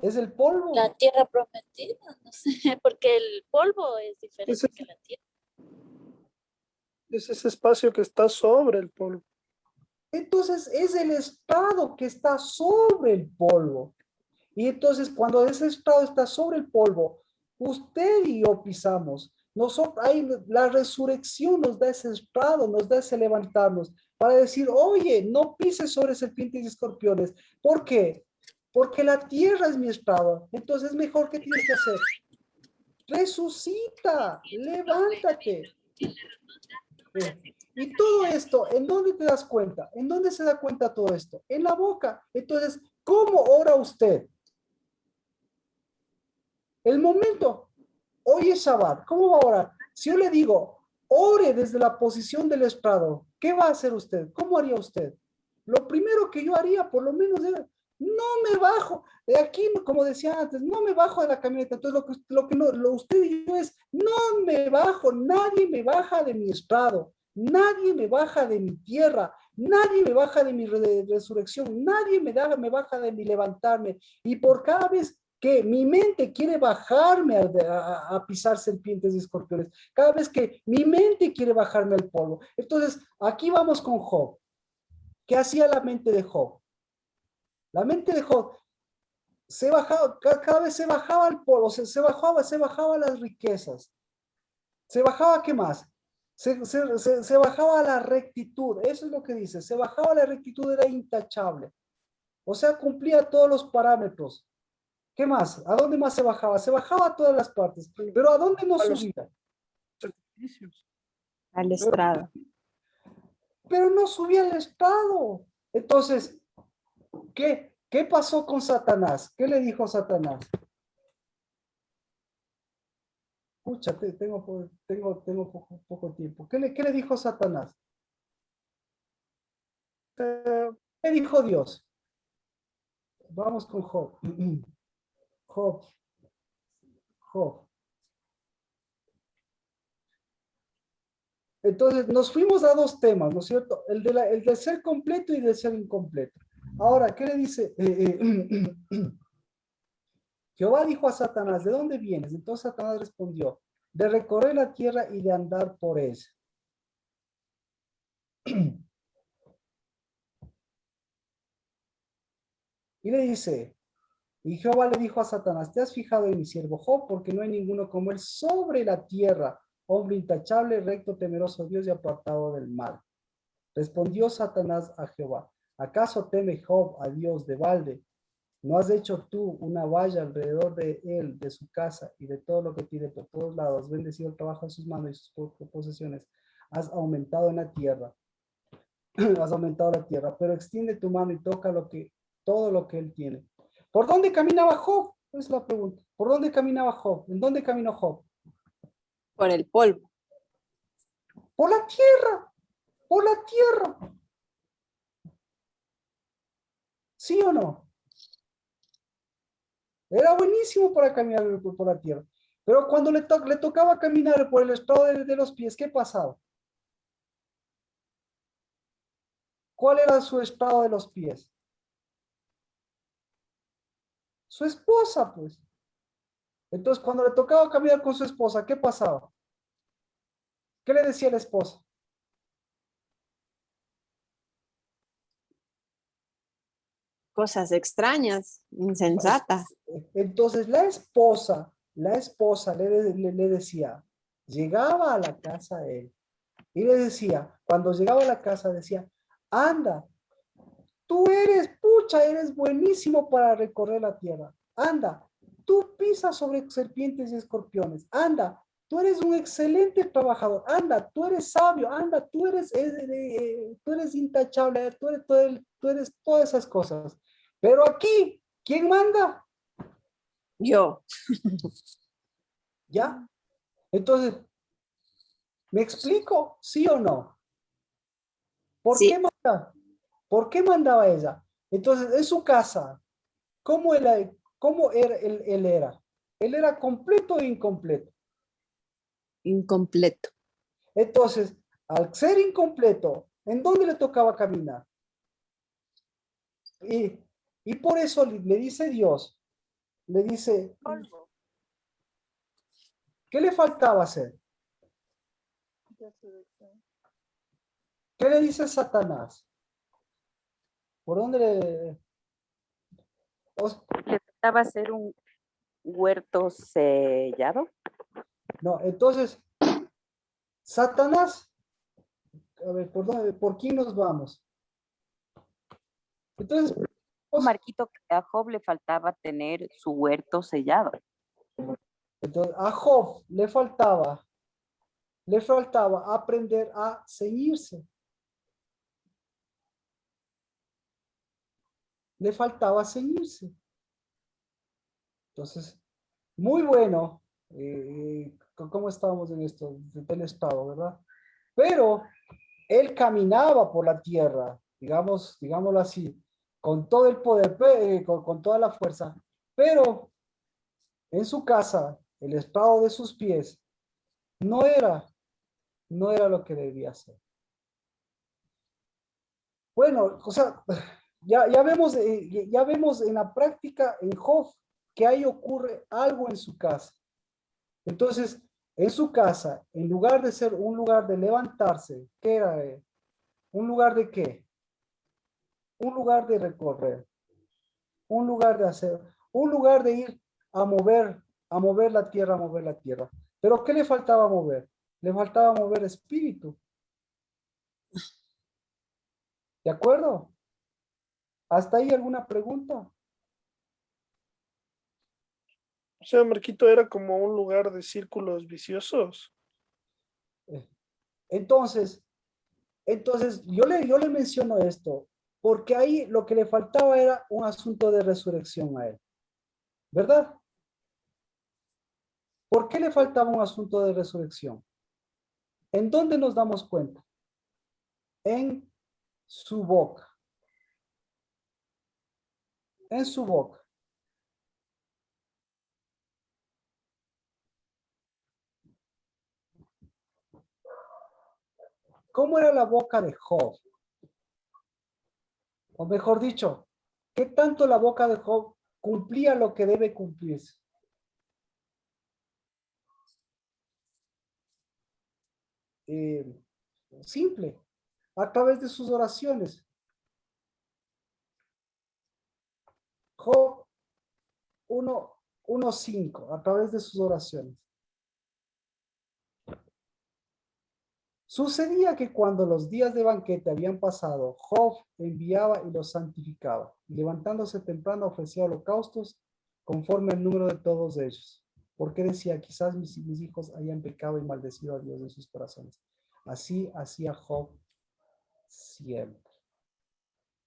¿Es el polvo? La tierra prometida, no sé, porque el polvo es diferente que la tierra. Es ese espacio que está sobre el polvo. Entonces, es el estrado que está sobre el polvo. Y entonces, cuando ese estrado está sobre el polvo, usted y yo pisamos. Nosotros, ahí la resurrección nos da ese estrado, nos da ese levantarnos para decir, oye, no pises sobre serpientes y escorpiones. ¿Por qué? Porque la tierra es mi estrado. Entonces, mejor, ¿qué tienes que hacer? Resucita, levántate. Y todo esto, ¿en dónde te das cuenta? ¿En dónde se da cuenta todo esto? En la boca. Entonces, ¿cómo ora usted? El momento, hoy es Shabbat, ¿cómo va a orar? Si yo le digo, ore desde la posición del estrado, ¿qué va a hacer usted? ¿Cómo haría usted? Lo primero que yo haría, por lo menos, era, no me bajo, de aquí, como decía antes, no me bajo de la camioneta. Entonces, usted y yo es, no me bajo, nadie me baja de mi estrado, nadie me baja de mi tierra, nadie me baja de mi resurrección, nadie me baja de mi levantarme. Y por cada vez que mi mente quiere bajarme a pisar serpientes y escorpiones, cada vez que mi mente quiere bajarme al polvo. Entonces, aquí vamos con Job. ¿Qué hacía la mente de Job? La mente de Job se bajaba, cada vez se bajaba al polvo, se bajaba las riquezas. Se bajaba, ¿qué más? Se bajaba a la rectitud, eso es lo que dice, se bajaba a la rectitud, era intachable. O sea, cumplía todos los parámetros. ¿Qué más? ¿A dónde más se bajaba? Se bajaba a todas las partes. Pero ¿a dónde no subía? Al estrado. Pero no subía al estrado. Entonces, ¿qué pasó con Satanás? ¿Qué le dijo Satanás? Escucha, tengo poco tiempo. ¿Qué le dijo Satanás? ¿Qué dijo Dios? Vamos con Job. Job. Entonces, nos fuimos a dos temas, ¿no es cierto? El de ser completo y de ser incompleto. Ahora, ¿qué le dice? Jehová dijo a Satanás, ¿de dónde vienes? Entonces Satanás respondió, de recorrer la tierra y de andar por ella. Y le dice, y Jehová le dijo a Satanás, ¿te has fijado en mi siervo Job? Porque no hay ninguno como él sobre la tierra, hombre intachable, recto, temeroso Dios y apartado del mal. Respondió Satanás a Jehová, ¿acaso teme Job a Dios de balde? ¿No has hecho tú una valla alrededor de él, de su casa y de todo lo que tiene por todos lados? Has bendecido el trabajo de sus manos y sus posesiones. Has aumentado en la tierra. Has aumentado la tierra, pero extiende tu mano y toca todo lo que él tiene. ¿Por dónde caminaba Job? Es la pregunta. ¿Por dónde caminaba Job? ¿En dónde caminó Job? Por el polvo. Por la tierra. Por la tierra. ¿Sí o no? Era buenísimo para caminar por la tierra. Pero cuando le tocaba caminar por el estrado de los pies, ¿qué pasaba? ¿Cuál era su estrado de los pies? Su esposa, pues. Entonces, cuando le tocaba caminar con su esposa, ¿qué pasaba? ¿Qué le decía la esposa? Cosas extrañas, insensatas. Entonces la esposa le decía, llegaba a la casa de él y le decía, cuando llegaba a la casa decía, anda, tú eres buenísimo para recorrer la tierra. Anda, tú pisas sobre serpientes y escorpiones. Anda, tú eres un excelente trabajador. Anda, tú eres sabio. Anda, tú eres intachable. Tú eres todas esas cosas. Pero aquí, ¿quién manda? Yo. ¿Ya? Entonces, ¿me explico? ¿Sí o no? ¿Por Sí. qué manda? ¿Por qué mandaba ella? Entonces, en su casa, ¿cómo era él era? Él era completo e incompleto. Incompleto. Entonces, al ser incompleto, ¿en dónde le tocaba caminar? Y por eso le dice Dios, le dice, Polvo. ¿qué le faltaba hacer? ¿Qué le dice Satanás? ¿Por dónde le...? Le trataba hacer un huerto sellado. No, entonces, Satanás, a ver, ¿por quién nos vamos? Entonces, Marquito, que a Job le faltaba tener su huerto sellado. entonces a Job le faltaba aprender a ceñirse. Le faltaba ceñirse. Entonces, muy bueno. ¿Cómo estábamos en esto? Del estado, ¿verdad? Pero él caminaba por la tierra, digámoslo así, con todo el poder, con toda la fuerza, pero en su casa, el estado de sus pies no era lo que debía ser. Bueno, o sea, ya vemos en la práctica, en Job, que ahí ocurre algo en su casa. Entonces, en su casa, en lugar de ser un lugar de levantarse, ¿qué era? ¿Un lugar de qué? Un lugar de recorrer, un lugar de hacer, un lugar de ir a mover la tierra, a mover la tierra. Pero ¿qué le faltaba mover? Le faltaba mover espíritu. ¿De acuerdo? ¿Hasta ahí alguna pregunta? O sea, Marquito era como un lugar de círculos viciosos. Entonces yo le menciono esto, porque ahí lo que le faltaba era un asunto de resurrección a él. ¿Verdad? ¿Por qué le faltaba un asunto de resurrección? ¿En dónde nos damos cuenta? En su boca. En su boca. ¿Cómo era la boca de Job? O mejor dicho, ¿qué tanto la boca de Job cumplía lo que debe cumplirse? Simple, a través de sus oraciones. Job 1:5, a través de sus oraciones. Sucedía que cuando los días de banquete habían pasado, Job enviaba y los santificaba, y levantándose temprano ofrecía holocaustos conforme al número de todos ellos. Porque decía, quizás mis hijos hayan pecado y maldecido a Dios en sus corazones. Así hacía Job siempre.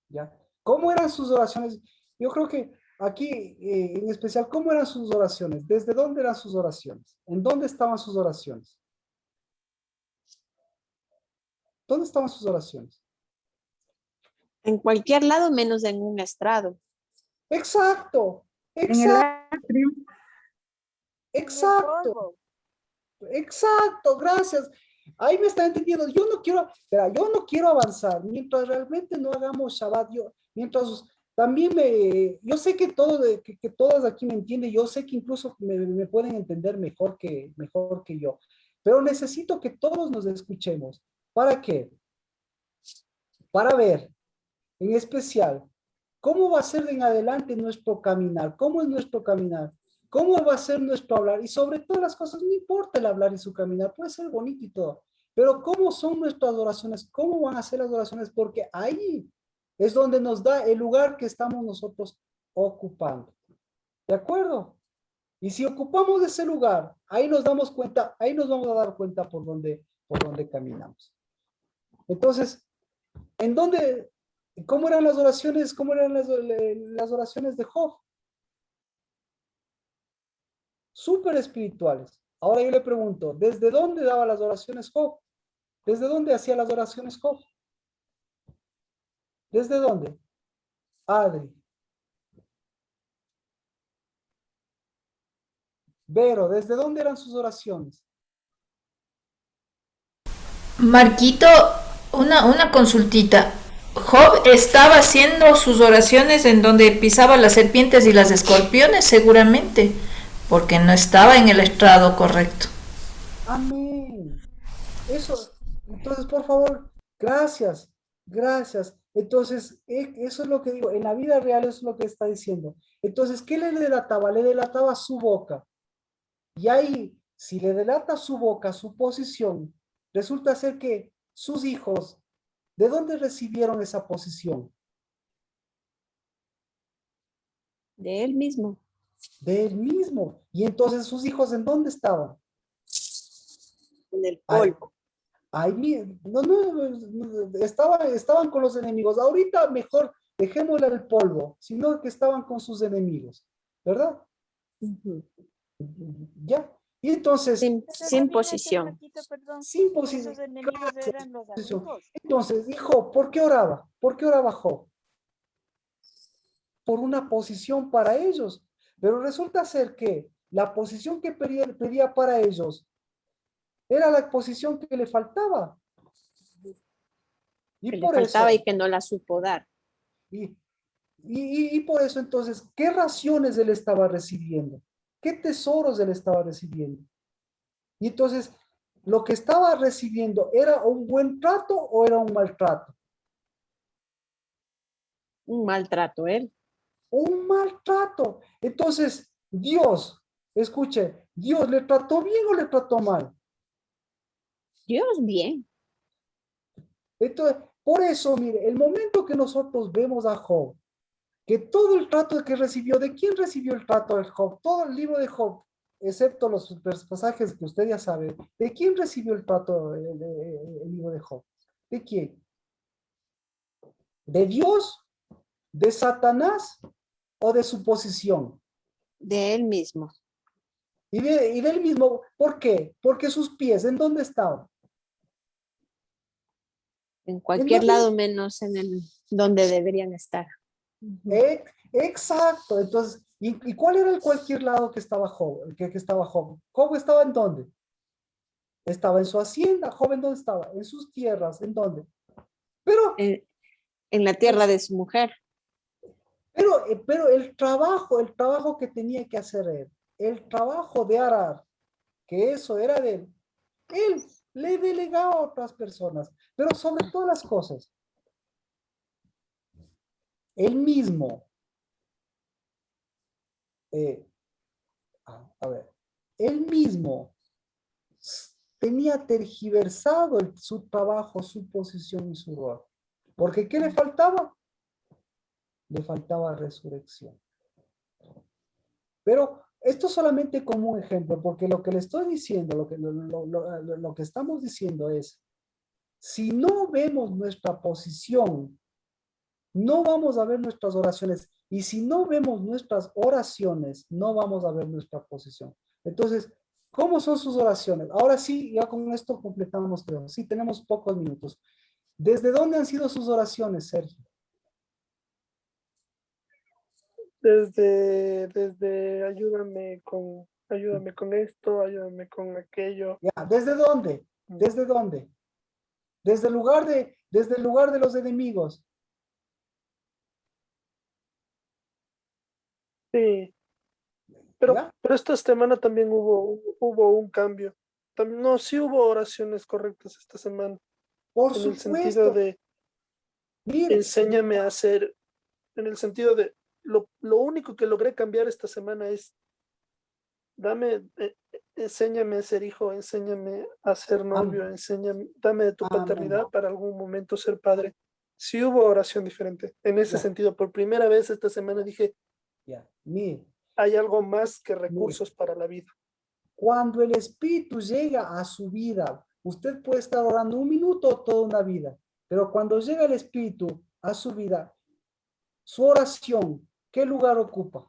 ¿Ya? ¿Cómo eran sus oraciones? Yo creo que aquí, en especial, ¿cómo eran sus oraciones? ¿Desde dónde eran sus oraciones? ¿En dónde estaban sus oraciones? ¿Dónde estaban sus oraciones? En cualquier lado menos en un estrado. Exacto, En el atrio. exacto, exacto, gracias. Ahí me está entendiendo. Yo no quiero avanzar mientras realmente no hagamos Shabbat. Mientras también yo sé que que todas aquí me entienden. Yo sé que incluso me pueden entender mejor que yo. Pero necesito que todos nos escuchemos. ¿Para qué? Para ver, en especial, ¿Cómo va a ser en adelante nuestro caminar? ¿Cómo es nuestro caminar? ¿Cómo va a ser nuestro hablar? Y sobre todas las cosas, no importa el hablar y su caminar, puede ser bonito y todo, pero ¿cómo son nuestras oraciones? ¿Cómo van a ser las oraciones? Porque ahí es donde nos da el lugar que estamos nosotros ocupando. ¿De acuerdo? Y si ocupamos ese lugar, ahí nos damos cuenta, ahí nos vamos a dar cuenta por dónde caminamos. Entonces, ¿en dónde, cómo eran las oraciones, cómo eran las oraciones de Job? Súper espirituales. Ahora yo le pregunto, ¿desde dónde daba las oraciones Job? ¿Desde dónde hacía las oraciones Job? ¿Desde dónde? Adri. Vero, ¿desde dónde eran sus oraciones? Marquito, una consultita. Job estaba haciendo sus oraciones en donde pisaba las serpientes y las escorpiones, seguramente, porque no estaba en el estrado correcto. Amén. Eso, entonces, por favor, gracias, gracias. Entonces, eso es lo que digo, en la vida real eso es lo que está diciendo. Entonces, ¿qué le delataba? Le delataba su boca. Y ahí, si le delata su boca, su posición, resulta ser que sus hijos, ¿de dónde recibieron esa posición? De él mismo. De él mismo. Y entonces sus hijos, ¿en dónde estaban? En el Ahí, polvo. estaban con los enemigos. Ahorita mejor dejémosle al polvo, sino que estaban con sus enemigos, ¿verdad? Ujú. Ya. Y entonces, Sin posición. Marquito, perdón, sin que esos posición. enemigos eran los amigos. Entonces, dijo, ¿por qué oraba? ¿Por qué oraba Job? Por una posición para ellos. Pero resulta ser que la posición que pedía para ellos era la posición que le faltaba. Y Que le por faltaba eso, y que no la supo dar. y por eso entonces, ¿qué raciones él estaba recibiendo? ¿Qué tesoros él estaba recibiendo? Y entonces, lo que estaba recibiendo, ¿era un buen trato o era un maltrato? Un maltrato él. Un maltrato. Entonces, Dios, escuche, ¿Dios le trató bien o le trató mal? Dios, bien. Entonces, por eso, mire, el momento que nosotros vemos a Job, que todo el trato que recibió, ¿de quién recibió el trato de Job? Todo el libro de Job, excepto los pasajes que usted ya sabe, ¿de quién recibió el trato el libro de Job? ¿De quién? ¿De Dios? ¿De Satanás? ¿O de su posición? De él mismo. Y de él mismo, ¿por qué? Porque sus pies, ¿en dónde estaban? En cualquier lado menos en el donde deberían estar. Exacto. Entonces, ¿y cuál era el cualquier lado que estaba Job? Que estaba Job. ¿Job estaba en dónde? Estaba en su hacienda. ¿Job en dónde estaba? En sus tierras. ¿En dónde? Pero, en la tierra de su mujer. pero el trabajo que tenía que hacer él, el trabajo de arar, que eso era de él le delegaba a otras personas, pero sobre todas las cosas, él mismo, a ver, él mismo tenía tergiversado su trabajo, su posición y su rol. Porque ¿qué le faltaba? Le faltaba resurrección. Pero esto solamente como un ejemplo, porque lo que le estoy diciendo, lo que estamos diciendo es, si no vemos nuestra posición, no vamos a ver nuestras oraciones. Y si no vemos nuestras oraciones, no vamos a ver nuestra posición. Entonces, ¿cómo son sus oraciones? Ahora sí, ya con esto completamos, creo. Sí, tenemos pocos minutos. ¿Desde dónde han sido sus oraciones, Sergio? Desde ayúdame con esto, ayúdame con aquello. Ya, ¿desde dónde? ¿Desde dónde? Desde el lugar de los enemigos. Sí, pero esta semana también hubo un cambio. No, sí hubo oraciones correctas esta semana. Por en el sentido supuesto. de Mire, enséñame a ser en el sentido de lo único que logré cambiar esta semana es enséñame a ser hijo, enséñame a ser novio, dame de tu paternidad para algún momento ser padre. Sí hubo oración diferente. En ese sentido, por primera vez esta semana dije, hay algo más que recursos para la vida. Cuando el Espíritu llega a su vida, usted puede estar orando 1 minuto o toda una vida, pero cuando llega el Espíritu a su vida, su oración, ¿qué lugar ocupa?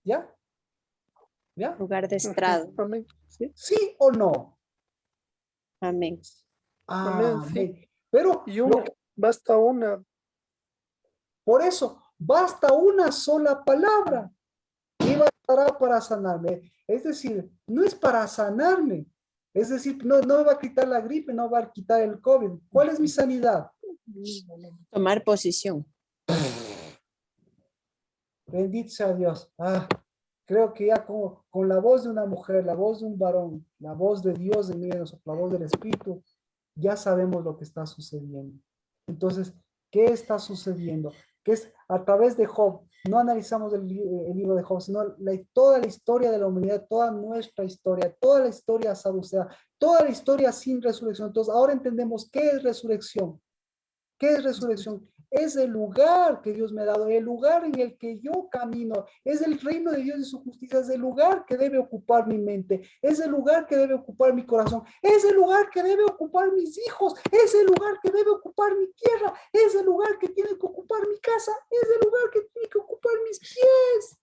¿Ya? ¿Ya? Lugar de estrado. Amén. ¿Sí o no? Amén. Amén, sí. Amén. Pero basta una. Por eso, basta una sola palabra y bastará para sanarme. Es decir, no es para sanarme. Es decir, no me va a quitar la gripe, no va a quitar el COVID. ¿Cuál es mi sanidad? Tomar posición. Bendito sea Dios. Creo que ya con la voz de una mujer, la voz de un varón, la voz de Dios en medio de nosotros, la voz del Espíritu, ya sabemos lo que está sucediendo. Entonces, ¿qué está sucediendo? Que es a través de Job. No analizamos el libro de Job, sino toda la historia de la humanidad, toda nuestra historia, toda la historia saducea, toda la historia sin resurrección. Entonces, ahora entendemos qué es resurrección. ¿Qué es resurrección? Es el lugar que Dios me ha dado, el lugar en el que yo camino, es el reino de Dios y su justicia, es el lugar que debe ocupar mi mente, es el lugar que debe ocupar mi corazón, es el lugar que debe ocupar mis hijos, es el lugar que debe ocupar mi tierra, es el lugar que tiene que ocupar mi casa, es el lugar que tiene que ocupar mis pies,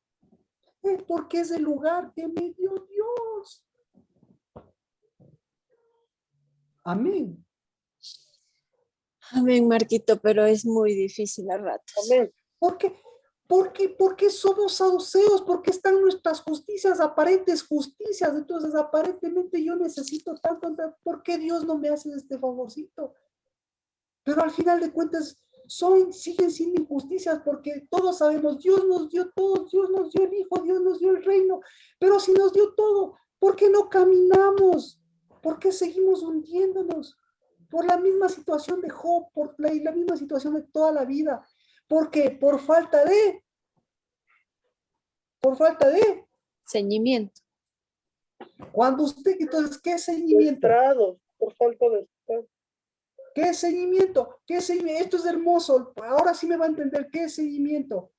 porque es el lugar que me dio Dios. Amén. Amén, Marquito, pero es muy difícil a ratos. Amén. ¿Por qué somos saduceos? Porque están nuestras justicias, aparentes justicias. Entonces, aparentemente yo necesito tanto. ¿Por qué Dios no me hace este favorcito? Pero al final de cuentas, siguen siendo injusticias porque todos sabemos, Dios nos dio todo, Dios nos dio el Hijo, Dios nos dio el reino. Pero si nos dio todo, ¿por qué no caminamos? ¿Por qué seguimos hundiéndonos? Por la misma situación de Job, por la misma situación de toda la vida. ¿Por qué? Por falta de ceñimiento. Cuando usted, entonces, ¿qué es ceñimiento? Por falta de estrado. ¿Qué es seguimiento? ¿Qué es seguimiento? Esto es hermoso. Ahora sí me va a entender qué es seguimiento.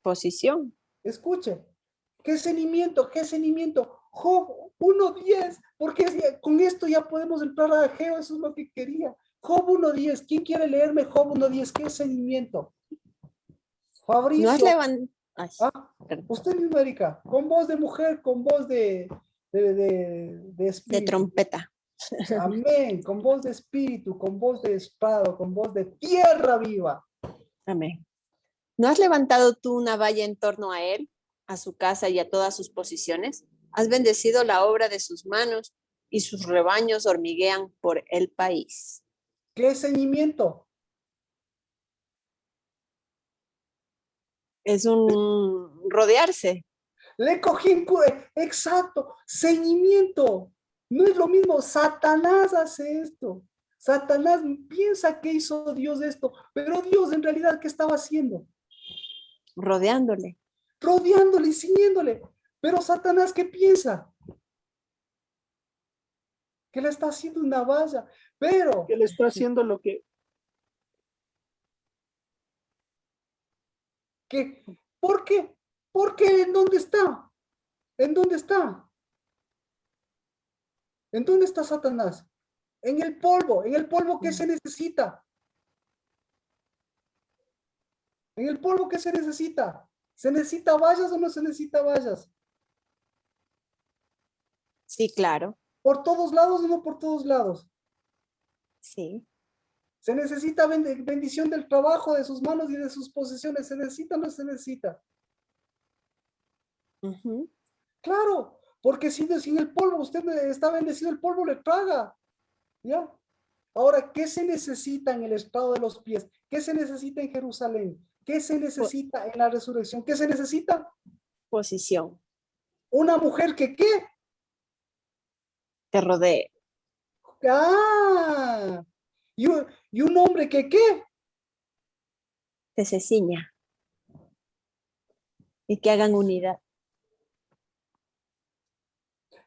Posición. Escuche. ¿Qué es seguimiento? ¿Qué es seguimiento? Job 1:10, porque con esto ya podemos entrar a Geo, eso es lo que quería. Job 1:10, ¿quién quiere leerme Job 1:10? ¿Qué es seguimiento? Fabricio. No has levantado. Usted mismo, Erika, con voz de mujer, con voz de espíritu. De trompeta. Amén, con voz de espíritu, con voz de espada, con voz de tierra viva. Amén. ¿No has levantado tú una valla en torno a él, a su casa y a todas sus posiciones? Has bendecido la obra de sus manos y sus rebaños hormiguean por el país. ¿Qué es ceñimiento? Es un rodearse. Le cogí en exacto, ceñimiento. No es lo mismo, Satanás hace esto. Satanás piensa que hizo Dios esto, pero Dios en realidad, ¿qué estaba haciendo? Rodeándole. Rodeándole y ciñéndole. Pero Satanás, ¿qué piensa? Que le está haciendo una valla, pero... Que le está haciendo lo que... ¿Por qué? Porque ¿en dónde está? ¿En dónde está? ¿En dónde está Satanás? En el polvo que se necesita. En el polvo que se necesita. ¿Se necesita vallas o no se necesita vallas? Sí, claro. ¿Por todos lados o no por todos lados? Sí. ¿Se necesita bendición del trabajo, de sus manos y de sus posesiones? ¿Se necesita o no se necesita? Claro, porque si sin el polvo usted está bendecido, el polvo le traga. ¿Ya? Ahora, ¿qué se necesita en el estado de los pies? ¿Qué se necesita en Jerusalén? ¿Qué se necesita en la resurrección? ¿Qué se necesita? Posición. Una mujer que ¿qué? Te rodee. ¡Ah! Y un hombre que ¿qué? Que se ciña. Y que hagan unidad.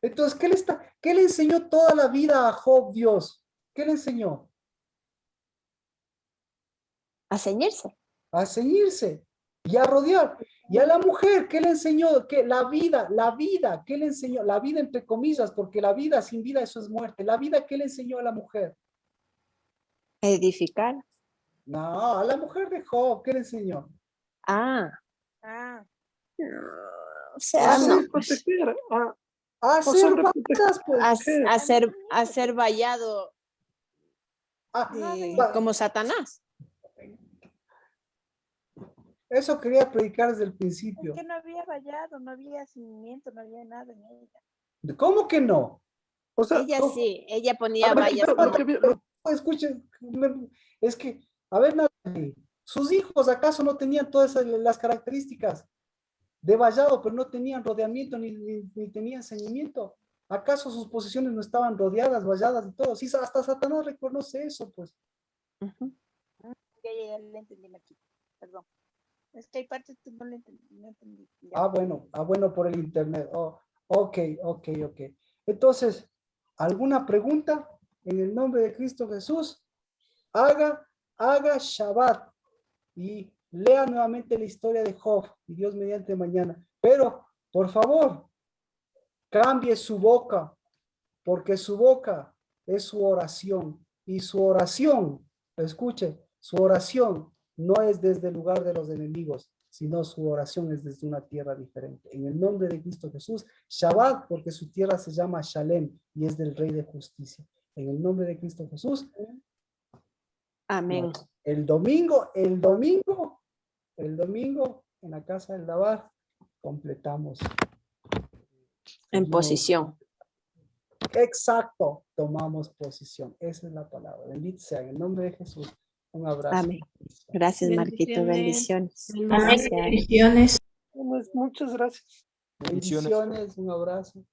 Entonces, ¿qué le enseñó toda la vida a Job Dios? ¿Qué le enseñó? A ceñirse. A ceñirse y a rodear. Y a la mujer, ¿qué le enseñó? Que la vida, ¿qué le enseñó? La vida entre comillas, porque la vida sin vida eso es muerte. La vida, ¿qué le enseñó a la mujer? Edificar. No, a la mujer de Job, ¿qué le enseñó? Ah. Ah, O sea, A no. sobreproteger, A a hacer sobreproteger. vacas, pues. A ser vallado Ah, como Satanás. eso quería predicar desde el es principio. que no había vallado, no había cimiento, no había nada en ella. ¿Cómo que no? O sea, Ella ¿cómo? sí, ella A ponía ver, vallas. lo que vi- escuchen, es que, a ver, Natalie, sus hijos acaso no tenían todas las características de vallado, pero no tenían rodeamiento ni tenían ceñimiento. ¿Acaso sus posiciones no estaban rodeadas, valladas y todo? Sí, hasta Satanás reconoce eso, pues. Ya le entendí, Marquito. Perdón. Es que hay partes que no le entendí. No entendí. Ya. Ah, bueno, por el internet. Oh, ok. Entonces, ¿alguna pregunta? En el nombre de Cristo Jesús, haga Shabbat y lea nuevamente la historia de Job y Dios mediante mañana. Pero, por favor, cambie su boca, porque su boca es su oración y su oración, escuche, su oración no es desde el lugar de los enemigos, sino su oración es desde una tierra diferente. En el nombre de Cristo Jesús, Shabbat, porque su tierra se llama Shalem y es del Rey de Justicia. En el nombre de Cristo Jesús. Amén. El domingo, en la casa del Dabar, completamos. En posición. Exacto, tomamos posición. Esa es la palabra. Bendito sea en el nombre de Jesús. Un abrazo. Amén. Gracias, Marquito. Bendiciones. Amén. Gracias. Bendiciones. muchas gracias. Bendiciones, un abrazo.